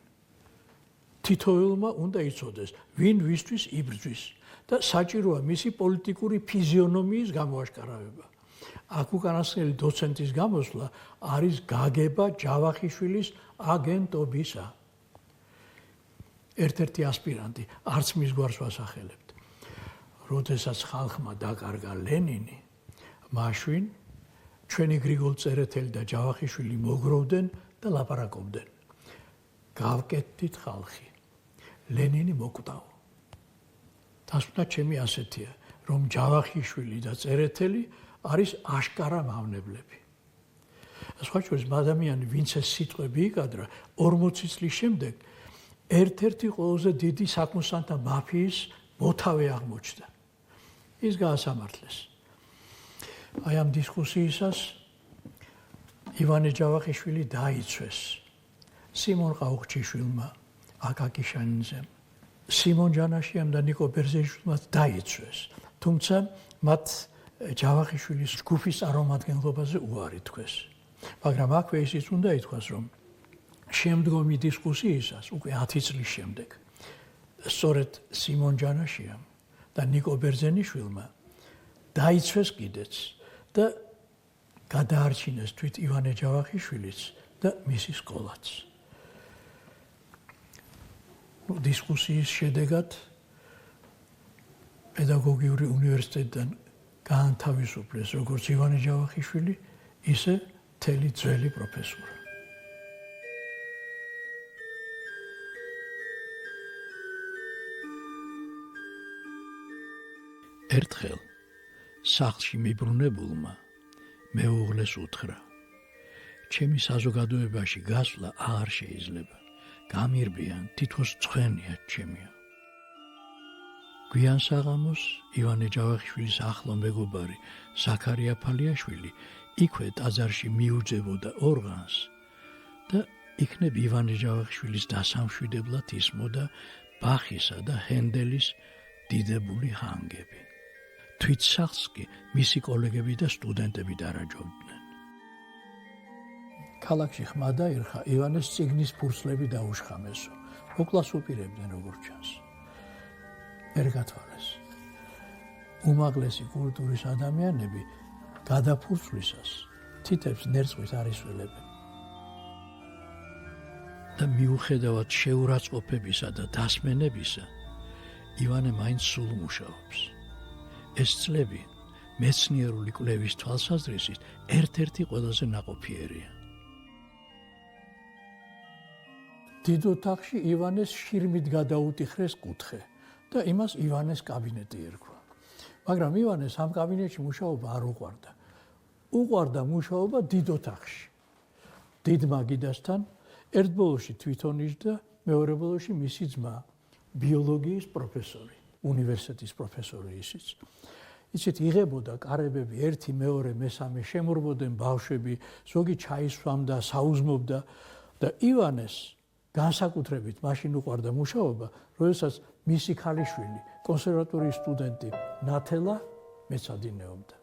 თითოეულმა უნდა იცოდეს, ვინ ვისთვის იბრძვის და საჭიროა მისი პოლიტიკური ფიზიონომიის გამოაშკარავება. აქ უკანასკნელი დოცენტის გამოსვლა არის გაგება ჯავახიშვილის აგენტობისა. ერთ-ერთი ასპირანტი, არც მის გვარს ვასახელებთ. როდესაც ხალხმა დაკარგა ლენინი, მაშინ ჩვენი გრიგოლ წერეთელი და ჯავახიშვილი მოგროვდნენ და ლაპარაკობდნენ. გავკეთდით ხალხი. ლენინი მოკვდაო. დასკვნა ჩემი ასეთია, რომ ჯავახიშვილი და წერეთელი არის აშკარა მავნებლები. სხვა შორის ადამიანი, ვინც ეს სიტყვები იკადრა, 40 წლის შემდეგ ერთ-ერთი ყველაზე დიდი საკმუსანთა მაფიის მოთავე აღმოჩნდა. ის გაასამართლეს. აი ამ დისკუსიისას ივანე ჯავახიშვილი დაიცვეს სიმონ ყაუხჩიშვილმა, აკაკი შანიძემ, სიმონ ჯანაშიამ და ნიკო ბერძენიშვილმა დაიცვეს. თუმცა მათ ჯავახიშვილის ჯგუფის წარმომადგენლობაზე უარი თქვეს. მაგრამ აქვე ისიც უნდა ითქვას, რომ შემდგომი დისკუსიისას, უკვე 10 წლის შემდეგ, სწორედ სიმონ ჯანაშიამ და ნიკო ბერძენიშვილმა დაიცვეს კიდეც და გადაარჩინეს თვით ივანე ჯავახიშვილიც და მისი სკოლაც. დისკუსიის შედეგად პედაგოგიური უნივერსიტეტიდან გაანთავისუფლეს როგორც ივანე ჯავახიშვილი, ისე მთელი ძველი პროფესურა. ერთხელ სახლში მიბრუნებულმა მეუღლეს უთხრა: ჩემი საზოგადოებაში გასვლა აღარ შეიძლება. გამირბიან, თითქოს ცხენია ჩემია. გვიან საღამოს ივანე ჯავახიშვილის ახლო მეგობარი ზაქარია ფალიაშვილი იქვე ტაძარში მიუძებოდა ორღანს და იქნებ ივანე ჯავახიშვილის დასამშვიდებლად ისმოდა ბახისა და ჰენდელის დიდებული ჰანგები. თვით სახლს კი მისი კოლეგები და სტუდენტები დარაჯობდნენ. ქალაქში ხმა დაირხა, ივანეს წიგნის ფურცლები დაუშხამესო. მოკლას უპირებდნენ როგორც ჩანს. ვერ გათვალეს. უმაღლესი კულტურის ადამიანები გადაფურცლისას თითებს ნერწყვით არ ისველებენ. და მიუხედავად შეურაცხყოფებისა და დასმენებისა, ივანე მაინც სულ მუშაობს. ეს წლები მეცნიერული კვლევის თვალსაზრისით ერთ-ერთი ყველაზე ნაყოფიერია. დიდ ოთახში ივანეს შირიმით გადაუტიხრეს კუთხე და იმას ივანეს კაბინეტი ერქვა. მაგრამ ივანეს ამ კაბინეტში მუშაობა არ უყვარდა. უყვარდა მუშაობა დიდ ოთახში. დიდ მაგიდასთან ერთ ბოლოში თვითონ იჯდა, მეორე ბოლოში მისი ძმა, ბიოლოგიის პროფესორი, უნივერსიტეტის პროფესორი ისიც. იცით, იღებოდა კარებები ერთი, მეორე, მესამე, შემორბოდნენ ბავშვები, ზოგი ჩაისვამდა, საუზმობდა და ივანეს განსაკუთრებით მაშინ უყვარდა მუშაობა, როდესაც მისი ქალიშვილი, კონსერვატორიის სტუდენტი ნათელა მეცადინეობდა.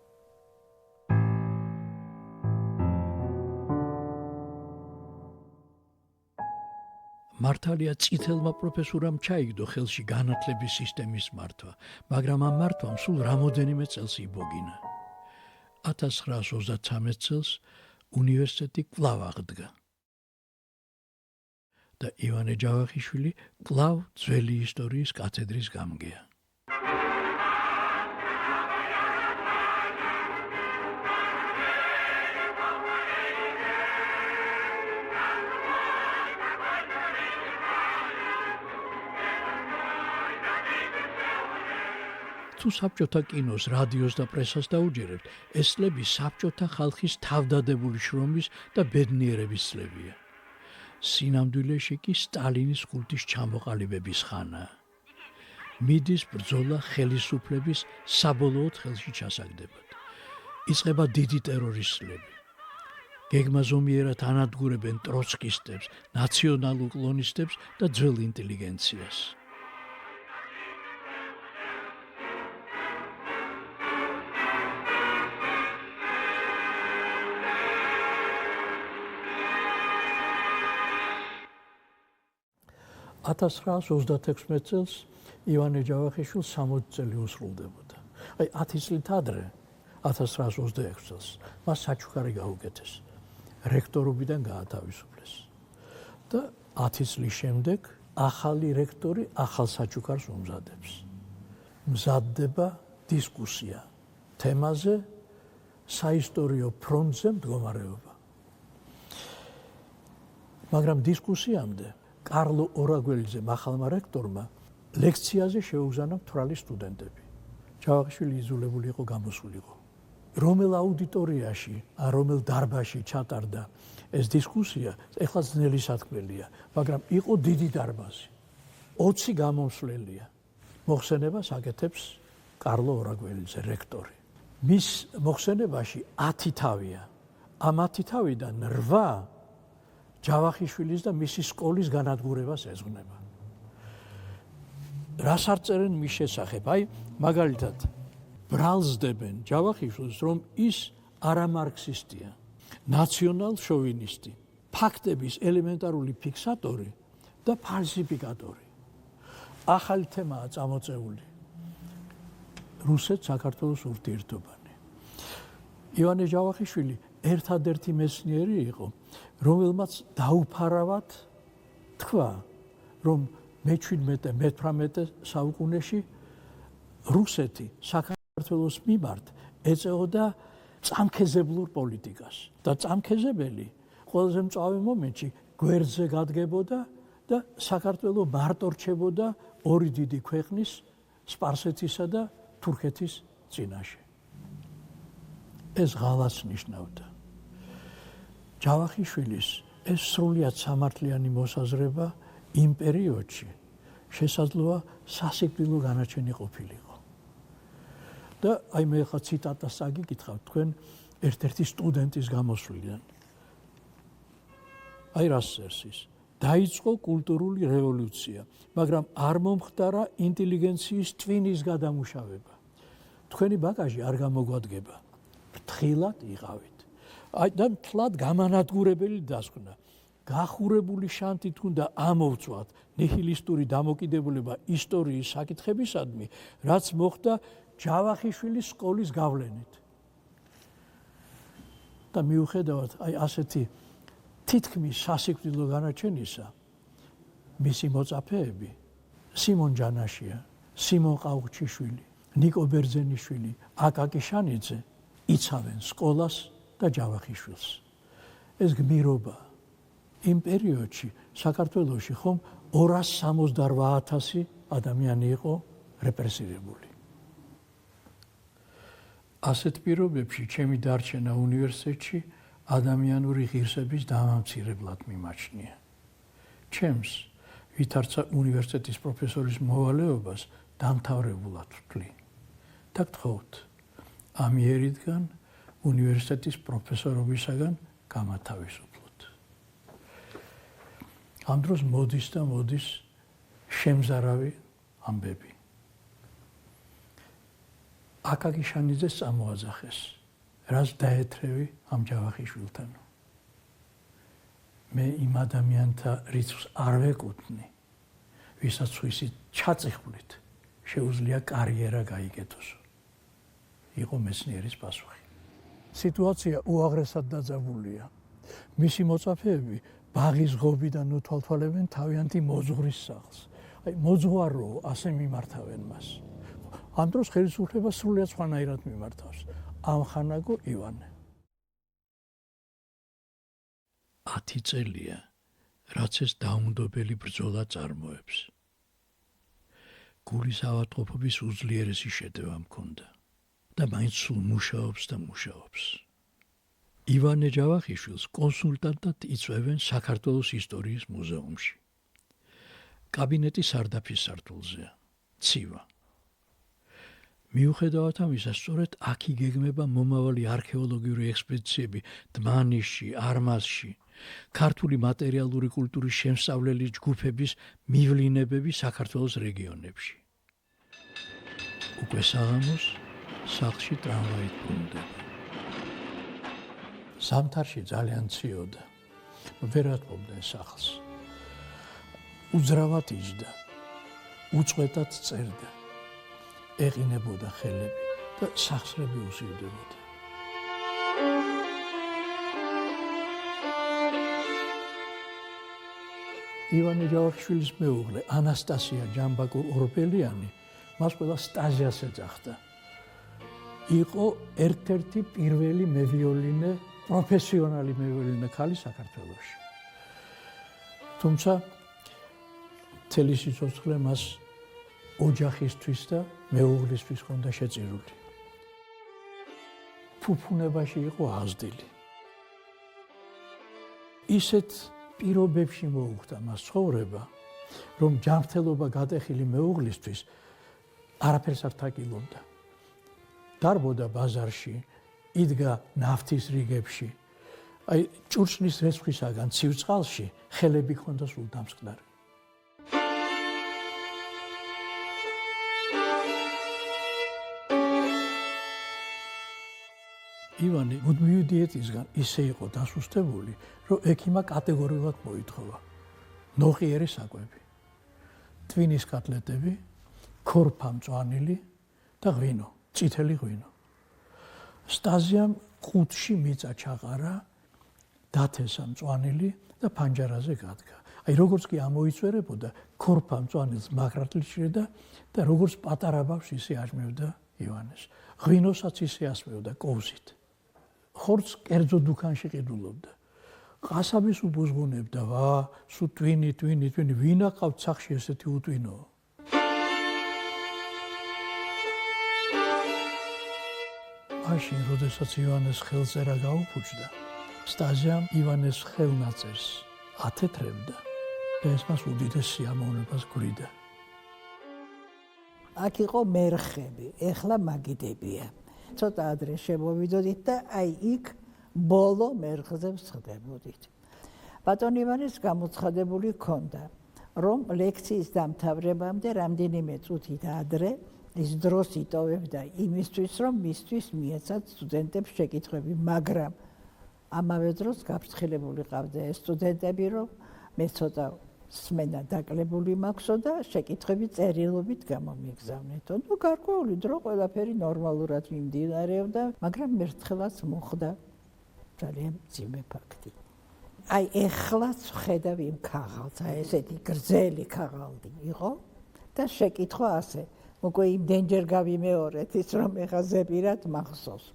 მართალია წითელმა პროფესურამ ჩაიგდო ხელში განათლების სისტემის მართვა, მაგრამ ამ მართვამ სულ რამოდენიმე წელს იბოგინა. 1933 წელს უნივერსიტეტი კვლავ აღდგა. და ივანე ჯავახიშვილი კვლავ ძველი ისტორიის კათედრის გამგეა. თუ საბჭოთა კინოს, რადიოს და პრესას დაუჯერებთ, ეს წლები საბჭოთა ხალხის თავდადებული შრომის და ბედნიერების წლებია. სინამდვილეში კი სტალინის კულტის ჩამოყალიბების ხანაა. მიდის ბრძოლა ხელისუფლების საბოლოოდ ხელში ჩასაგდებად. იწყება დიდი ტერორის წლები. გეგმა ზომიერად ანადგურებენ ტროცკისტებს, ნაციონალურ კლონისტებს და ძველ ინტელიგენციას. – 1936 წელს ივანე ჯავახიშვილს 60 წელი უსრულდებოდა. აი 10 წლით ადრე, 1926 წელს, მას საჩუქარი გაუკეთეს. რექტორობიდან გაათავისუფლეს. და 10 წლის შემდეგ ახალი რექტორი ახალ საჩუქარს უმზადებს. მზადდება დისკუსია თემაზე საისტორიო ფრონტზე მდგომარეობა. მაგრამ დისკუსიამდე კარლო ორაგველიძე ახალმა რექტორმა ლექციაზე შეუგზავნა მთვრალი სტუდენტები. ჯავახიშვილი იძულებული იყო გამოსულიყო. რომელ აუდიტორიაში, რომელ დარბაზში ჩატარდა ეს დისკუსია, ეხლა ძნელი სათქმელია, მაგრამ იყო დიდი დარბაზი. 20 გამომსვლელია. მოხსენებას აკეთებს კარლო ორაგველიძე, რექტორი. მის მოხსენებაში 10 თავია. ამ 10 თავიდან 8 ჯავახიშვილის და მისი სკოლის განადგურებას ეძღვნება. რას არ წერენ მის შესახებ? აი, მაგალითად, ბრალსდებენ ჯავახიშვილს, რომ ის არამარქსისტია, ნაციონალ შოვინისტი, ფაქტების ელემენტარული ფიქსატორი და ფალსიფიკატორი. ახალი თემაა წამოწეული. რუსეთ-საქართველოს ურთიერთობანი. ივანე ჯავახიშვილი ერთადერთი მეცნიერი იყო, რომელმაც დაუფარავად თქვა, რომ მე-17-მე-18 საუკუნეში რუსეთი საქართველოს მიმართ ეწეოდა წამქეზებლურ პოლიტიკას და წამქეზებელი ყველაზე მწვავე მომენტში გვერდზე გადგებოდა და საქართველოს მარტო რჩებოდა ორი დიდი ქვეყნის სპარსეთისა და თურქეთის წინაშე. ეს ღალატს ნიშნავდა. ჯავახიშვილის ეს სრულიად სამართლიანი მოსაზრება იმ პერიოდში შესაძლოა სასიკვდილო განაჩენი ყოფილიყო. და აი მე ხა ციტატას აგიკითხავთ თქვენ ერთ-ერთი სტუდენტის გამოსვლიდან. აი რას წერს ის? დაიწყო კულტურული რევოლუცია, მაგრამ არ მომხდარა ინტელიგენციის ტვინის გადამუშავება. თქვენი ბაგაჟი არ გამოგვადგება. ფრთხილად იყავით. აი და მთლად გამანადგურებელი დასკვნა. გახურებული შანთით უნდა ამოვწვათ ნიჰილისტური დამოკიდებულება ისტორიის საკითხებისადმი, რაც მოხდა ჯავახიშვილის სკოლის გავლენით. და მიუხედავად აი ასეთი თითქმის სასიკვდილო განაჩენისა, მისი მოწაფეები სიმონ ჯანაშია, სიმონ ყაუხჩიშვილი, ნიკო ბერძენიშვილი, აკაკი შანიძე იცავენ სკოლას და ჯავახიშვილს. ეს გმირობა იმ პერიოდში საქართველოში ხომ 268,000 ადამიანი იყო რეპრესირებული. ასეთ პირობებში ჩემი დარჩენა უნივერსიტეტში ადამიანური ღირსების დამამცირებლად მიმაჩნია. ჩემს ვითარცა უნივერსიტეტის პროფესორის მოვალეობას დამთავრებულად ვთვლი. და გთხოვთ, ამიერიდან უნივერსიტეტის პროფესორობისაგან გამათავისუფლოთ. ამ დროს მოდის და მოდის შემზარავი ამბები. აკაკი შანიძეს წამოაძახეს, რას დაეთრევი ამ ჯავახიშვილთან. მე იმ ადამიანთა რიცხვს არ ვეკუთვნი, ვისაც ვისი ჩაწიხვლით შეუძლია კარიერა გაიკეთოს. იყო მეცნიერის პასუხი. სიტუაცია უაღრესად დაძაბულია. მისი მოწაფეები ბაღის ღობიდან უთვალთვალებენ თავიანთი მოძღვრის სახლს. აი მოძღვარო ასე მიმართავენ მას. ამ დროს ხელისუფლება სრულიად სხვანაირად მიმართავს. ამხანაგო ივანე. 10 წელია, რაც ეს დაუნდობელი ბრძოლა წარმოებს. გულის ავადმყოფობის უძლიერესი შეტევა მქონდა და მაინც სულ მუშაობს და მუშაობს. ივანე ჯავახიშვილს კონსულტანტად იწვევენ საქართველოს ისტორიის მუზეუმში. კაბინეტი სარდაფის სართულზეა, ცივა. მიუხედავად ამისა, სწორედ აქ იგეგმება მომავალი არქეოლოგიური ექსპედიციები დმანისში, არმაზში, ქართული მატერიალური კულტურის შემსწავლელი ჯგუფების მივლინებები საქართველოს რეგიონებში. უკვე საღამოს სახლში ტრამვაით ბრუნდება. ზამთარში ძალიან ციოდა, ვერ ატყობდნენ სახლს. უძრავად იჯდა, უწყვეტად წერდა. ეყინებოდა ხელები და სახსრები უსივდებოდა. ივანე ჯავახიშვილის მეუღლე ანასტასია ჯამბაკურ-ორბელიანი მას ყველა სტაჟიას ეძახდა. იყო ერთ-ერთი პირველი მევიოლინე, პროფესიონალი მევიოლინე ქალი საქართველოში. თუმცა მთელი სიცოცხლე მას ოჯახისთვის და მეუღლისთვის ჰქონდა შეწირული. ფუფუნებაში იყო აღზრდილი. ისეთ პირობებში მოუხდა მას ცხოვრება, რომ ჯანმრთელობა გატეხილი მეუღლისთვის არაფერს არ თაკილობდა. დარბოდა ბაზარში, იდგა ნავთის რიგებში. აი ჭურჭლის რეცხვისაგან ცივ წყალში ხელები ჰქონდა სულ დამსკნარი. ივანე მუდმივი დიეტისგან ისე იყო დასუსტებული, რომ ექიმა კატეგორიულად მოითხოვა ნოყიერი საკვები, ტვინის კატლეტები, ქორფა მწვანილი და ღვინო, წითელი ღვინო. სტაზიამ ყუთში მიწა ჩაყარა, დათესა მწვანილი და ფანჯარაზე გადგა. აი როგორც კი ამოიწერებოდა, ქორფა მწვანილს მაგრატლიჭრედა და როგორც პატარა ბავშვს ისე აჯმევდა ივანეს. ღვინოსაც ისე ასმევდა კოვზით. ხორცს კერძო დუქანში ყიდულობდა. ყასაბის უბუზღუნებდა, ვა, სულ ტვინი, ვინ აყავთ სახში ესეთი უტვინო? მაშინ, როდესაც ივანეს ხელწერა გაუფუჭდა, სტაზიამ ივანეს ხელნაწერს ათეთრებდა და ეს მას უდიდეს სიამოვნებას გვრიდა. აქ იყო მერხები, ეხლა მაგიდებია. ცოტა ადრე შემოვიდოდით და აი იქ ბოლო მერხზე ვსხდებოდით. ბატონ ივანეს გამოცხადებული ჰქონდა, რომ ლექციის დამთავრებამდე რამდენიმე წუთით ადრე ის დროს იტოვებდა იმისთვის, რომ მისთვის მიეცათ სტუდენტებს შეკითხვები, მაგრამ ამავე დროს გაფრთხილებული ყავდა ეს სტუდენტები, რომ მე ცოტა სმენა დაკლებული მაქვსო და შეკითხვები წერილობით გამომიგზავნეთო. ნუ გარკვეული დრო ყველაფერი ნორმალურად მიმდინარეობდა, მაგრამ მერთხელაც მოხდა ძალიან მძიმე ფაქტი. აი ეხლაც ვხედავ იმ ქაღალდს, აი ესეთი გრძელი ქაღალდი იყო და შეკითხვა ასე, უკვე იმდენჯერ გავიმეორეთ ის, რომ ეხა ზეპირად მახსოვს.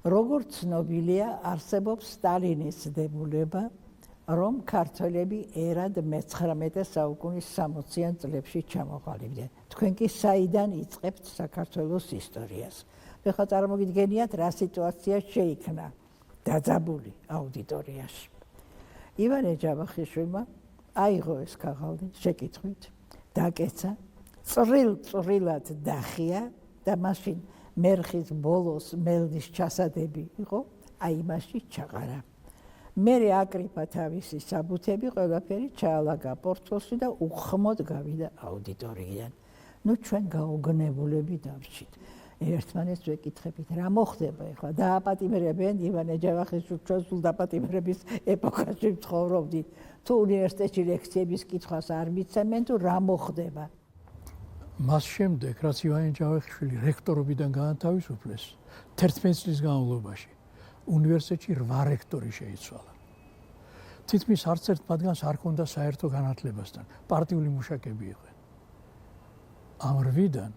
როგორც ცნობილია, არსებობს სტალინის დებულება, რომ ქართველები ერად მე-19 საუკუნის 60-იან წლებში ჩამოყალიბდნენ. თქვენ კი საიდან იწყებთ საქართველოს ისტორიას? ეხლა წარმოგიდგენიათ, რა სიტუაცია შეიქმნა დაძაბული აუდიტორიაში. ივანე ჯავახიშვილმა აიღო ეს ქაღალდი შეკითხვით, დაკეცა, წრილ-წრილად დახია და მაშინ მერხის ბოლოს მელნის ჩასადები იყო, აი იმაში ჩაყარა. მერე აკრიფა თავისი საბუთები, ყველაფერი ჩაალაგა პორტფელში და უხმოდ გავიდა აუდიტორიიდან. ნუ ჩვენ გაუგნებულები დავრჩით. ერთმანეთს ვეკითხებით, რა მოხდება ახლა? დააპატიმრებენ ივანე ჯავახიშვილს, ჩვენ სულ დაპატიმრების ეპოქაში ვცხოვრობდით. თუ უნივერსიტეტში ლექციების კითხვას არ მიცემენ, თუ რა მოხდება? მას შემდეგ, რაც ივანე ჯავახიშვილი რექტორობიდან გაანთავისუფლეს, 11 წლის განმავლობაში უნივერსიტეტში 8 რექტორი შეიცვალა. თითქმის არც ერთ მათგანს არ ჰქონდა საერთო განათლებასთან, პარტიული მუშაკები იყვნენ. ამ 8-დან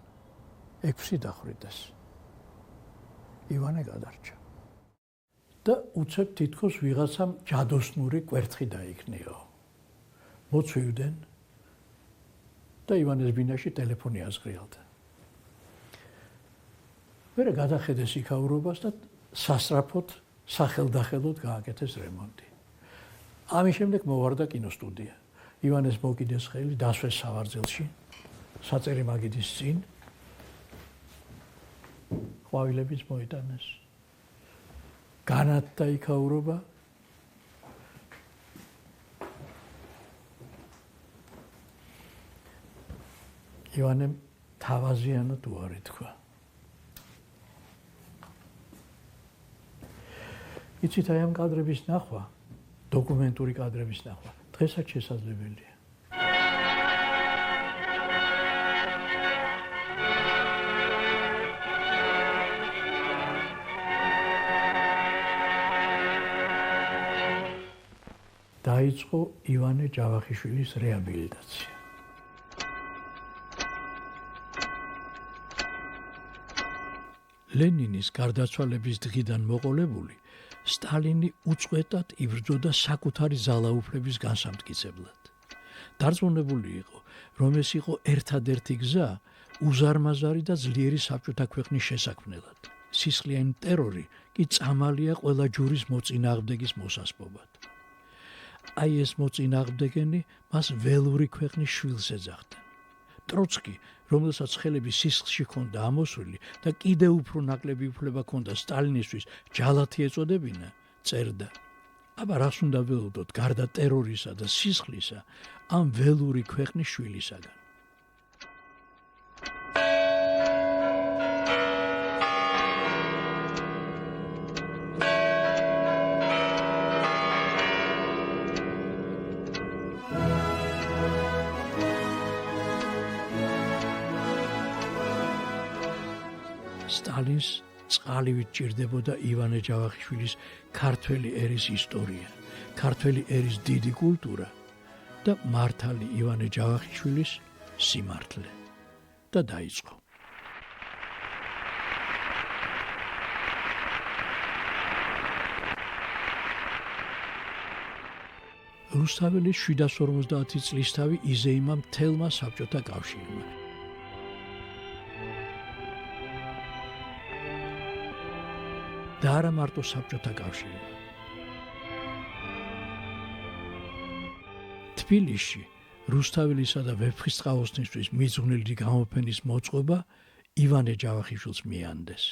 6 დახვრიტეს. ივანე გადარჩა. და უცებ თითქოს ვიღაცამ ჯადოსნური კვერთხი დაიქნიო. მოწვივდნენ და ივანეს ბინაში ტელეფონი აზღრიალდა. მერე გადახედეს იქაურობას და სასწრაფოდ, სახელდახელოდ გააკეთეს რემონტი. ამის შემდეგ მოვარდა კინოსტუდია. ივანეს მოკიდეს ხელი, დასვეს სავარძელში, საწერი მაგიდის წინ. ყვავილებიც მოიტანეს. განათდა იქაურობა. ივანემ თავაზიანად უარი თქვა. იცით, აი ამ კადრების ნახვა, დოკუმენტური კადრების ნახვა, დღესაც შესაძლებელია. დაიწყო ივანე ჯავახიშვილის რეაბილიტაცია. ლენინის გარდაცვალების დღიდან მოყოლებული, სტალინი უწყვეტად იბრძოდა საკუთარი ძალაუფლების განსამტკიცებლად. დარწმუნებული იყო, რომ ეს იყო ერთადერთი გზა უზარმაზარი და ძლიერი საბჭოთა ქვეყნის შესაქმნელად. სისხლიანი ტერორი კი წამალია ყველა ჯურის მოწინააღმდეგის მოსასპობად. აი ეს მოწინააღმდეგენი მას ველური ქვეყნის შვილს ეძახდნენ. ტროცკი, რომელსაც ხელები სისხლში ჰქონდა ამოსული და კიდევ უფრო ნაკლები უფლება ჰქონდა სტალინისთვის ჯალათი ეწოდებინა, წერდა: აბა რას უნდა ველოდოთ გარდა ტერორისა და სისხლისა ამ ველური ქვეყნის შვილისაგან. სტალინს წყალივით ჭირდებოდა ივანე ჯავახიშვილის ქართველი ერის ისტორია, ქართველი ერის დიდი კულტურა და მართალი ივანე ჯავახიშვილის სიმართლე და დაიწყო. რუსთაველის 750 წლისთავი იზეიმა მთელმა საბჭოთა კავშირმა. და არა მარტო საბჭოთა კავშირმა. თბილისში რუსთაველისა და ვეფხისტყაოსნისთვის მიძღვნილი გამოფენის მოწყობა ივანე ჯავახიშვილს მიანდეს.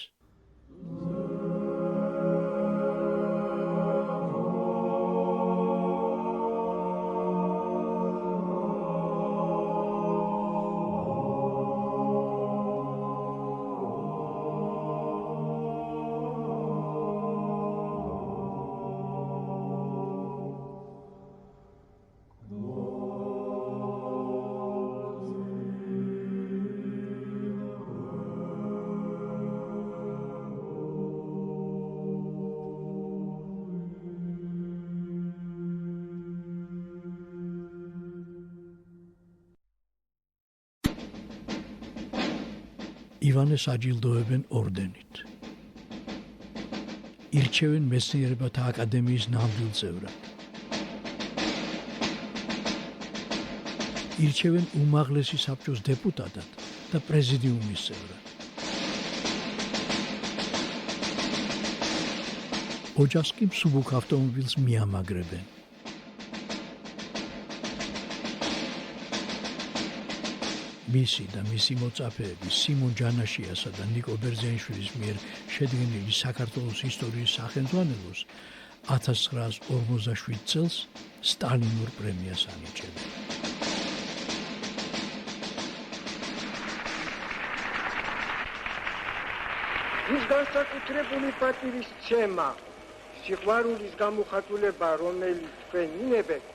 ივანეს აჯილდოებენ ორდენით. ირჩევენ მეცნიერებათა აკადემიის ნამდვილ წევრად. ირჩევენ უმაღლესი საბჭოს დეპუტატად და პრეზიდიუმის წევრად. ოჯახს კი მსუბუქ ავტომობილს მიამაგრებენ. მისი და მისი მოწაფეები სიმონ ჯანაშიასა და ნიკო ბერძენიშვილის მიერ შედგენილი საქართველოს ისტორიის სახელმძღვანელოს 1947 წელს სტალინურ პრემიას ანიჭებენ. ის განსაკუთრებული პატივისცემა, სიყვარულის გამოხატულება, რომელიც თქვენ ინებეთ,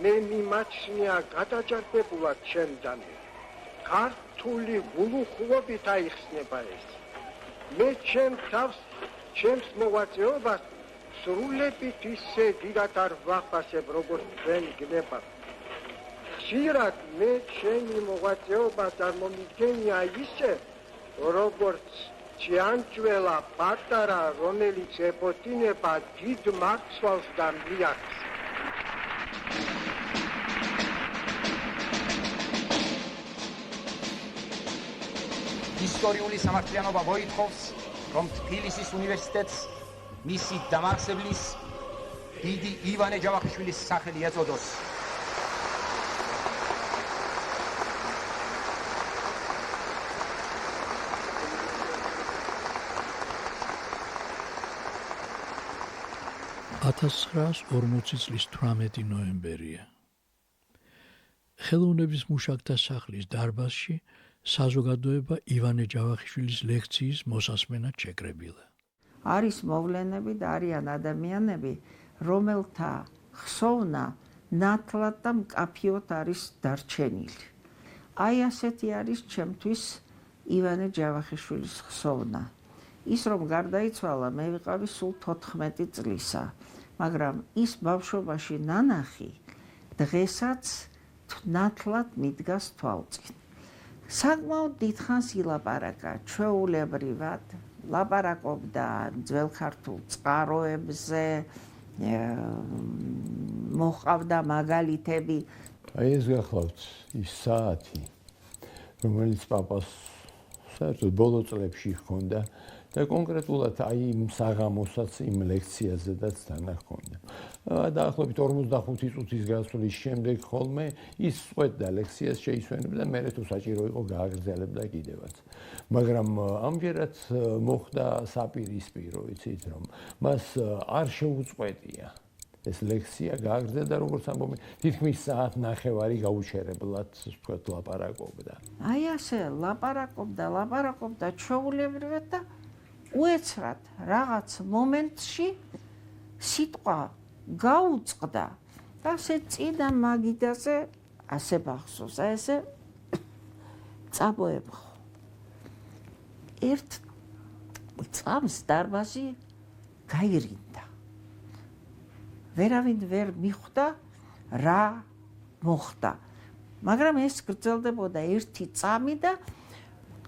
მე მიმაჩნია გადაჯარდებულად ჩემდანვე. ქართული გულუხლობით აიხსნება ეს. მე ჩემ თავს, ჩემს მოღვაწეობას სრულებით ისე დიდად არ ვახასებ, როგორც თქვენ გნებავთ. ხშირად მე ჩემი მოღვაწეობა წარმომიდგენია ისე, როგორც ჭიანჭველა პატარა, რომელიც ეფოთინება დიდ მარცვალს და მიაქს. ისტორიული სამართლიანობა მოითხოვს, რომ თბილისის უნივერსიტეტს მისი დამაარსებლის დიდი ივანე ჯავახიშვილის სახელი ეწოდოს. $1940 წლის 18 ნოემბერია. ხელოვნების მუშაკთა სახლის დარბაზში საზოგადოება ივანე ჯავახიშვილის ლექციის მოსასმენად შეკრებილა. არის მოვლენები და არიან ადამიანები, რომელთა ხსოვნა ნათლად და მკაფიოდ არის დარჩენილი. აი ასეთი არის ჩემთვის ივანე ჯავახიშვილის ხსოვნა. ის რომ გარდაიცვალა, მე ვიყავი სულ 14 წლისა, მაგრამ ის ბავშვობაში ნანახი დღესაც ნათლად მიდგას თვალწინ. საკმაოდ დიდხანს ილაპარაკა, ჩვეულებრივად ლაპარაკობდა ძველ ქართულ წყაროებზე, მოჰყავდა მაგალითები. აი ეს გახლავთ ის საათი, რომელიც პაპას საერთოდ ბოლო წლებში ჰქონდა და კონკრეტულად აი იმ საღამოსაც იმ ლექციაზედაც დანა ჰქონდა. დაახლოებით 45 წუთის გასვლის შემდეგ ხოლმე ის წვეთდა ლექციას შეისვენებდა, მერე თუ საჭირო იყო გააგრძელებდა კიდევაც. მაგრამ ამჯერად მოხდა საპირისპირო, იცით რომ მას არ შეუწყვეტია ეს ლექცია გააგრძელდა, როგორც ამბობენ, თითქმის საათნახევარი გაუჩერებლად ვთქვათ ლაპარაკობდა. აი ასე ლაპარაკობდა ჩვეულებრივად და უეცრად რაღაც მომენტში სიტყვა გაუწყდა და ასე წინა მაგიდაზე ასე ბახსოვს, აი ესე წაბოებხო. ერთ წამს დარბაზი გაირინდა. ვერავინ ვერ მიხვდა რა მოხდა. მაგრამ ეს გრძელდებოდა 1 წამი და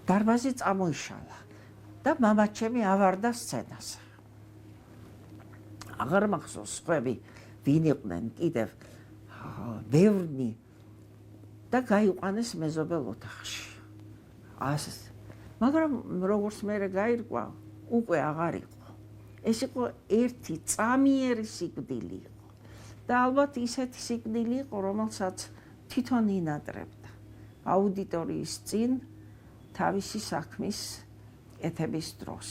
დარბაზი წამოიშალა და მამაჩემი ავარდა სცენაზე. აღარ მახსოვს სხვები ვინ იყვნენ კიდევ ბევრნი და გაიყვანეს მეზობელ ოთახში. მაგრამ როგორც მე გაირკვა, უკვე აღარ იყო. ეს იყო 1 წამიერი სიკვდილი იყო. და ალბათ ისეთი სიკვდილი იყო, რომელსაც თვითონ ინატრებდა აუდიტორიის წინ თავისი საქმის კეთების დროს.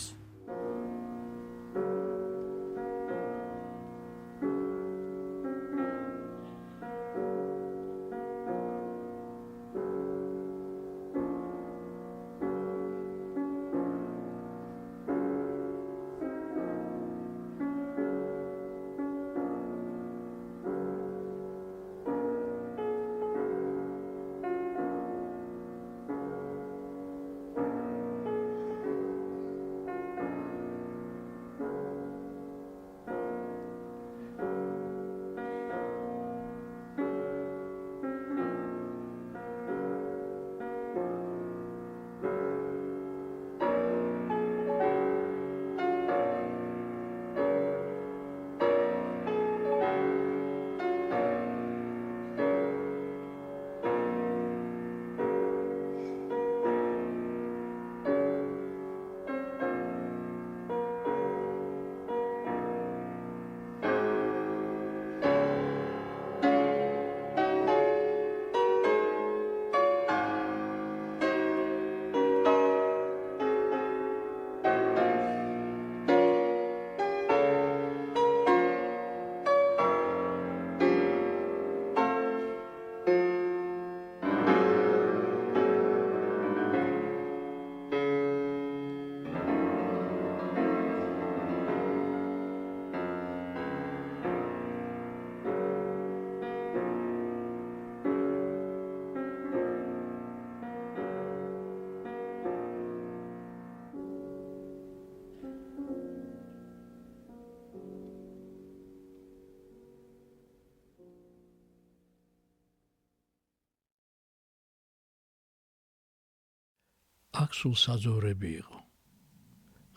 აქ სულ საძოვრები იყო,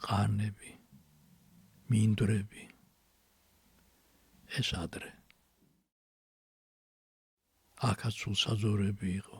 ყანები, მინდვრები. ეს ადრე. აქაც სულ საძოვრები იყო.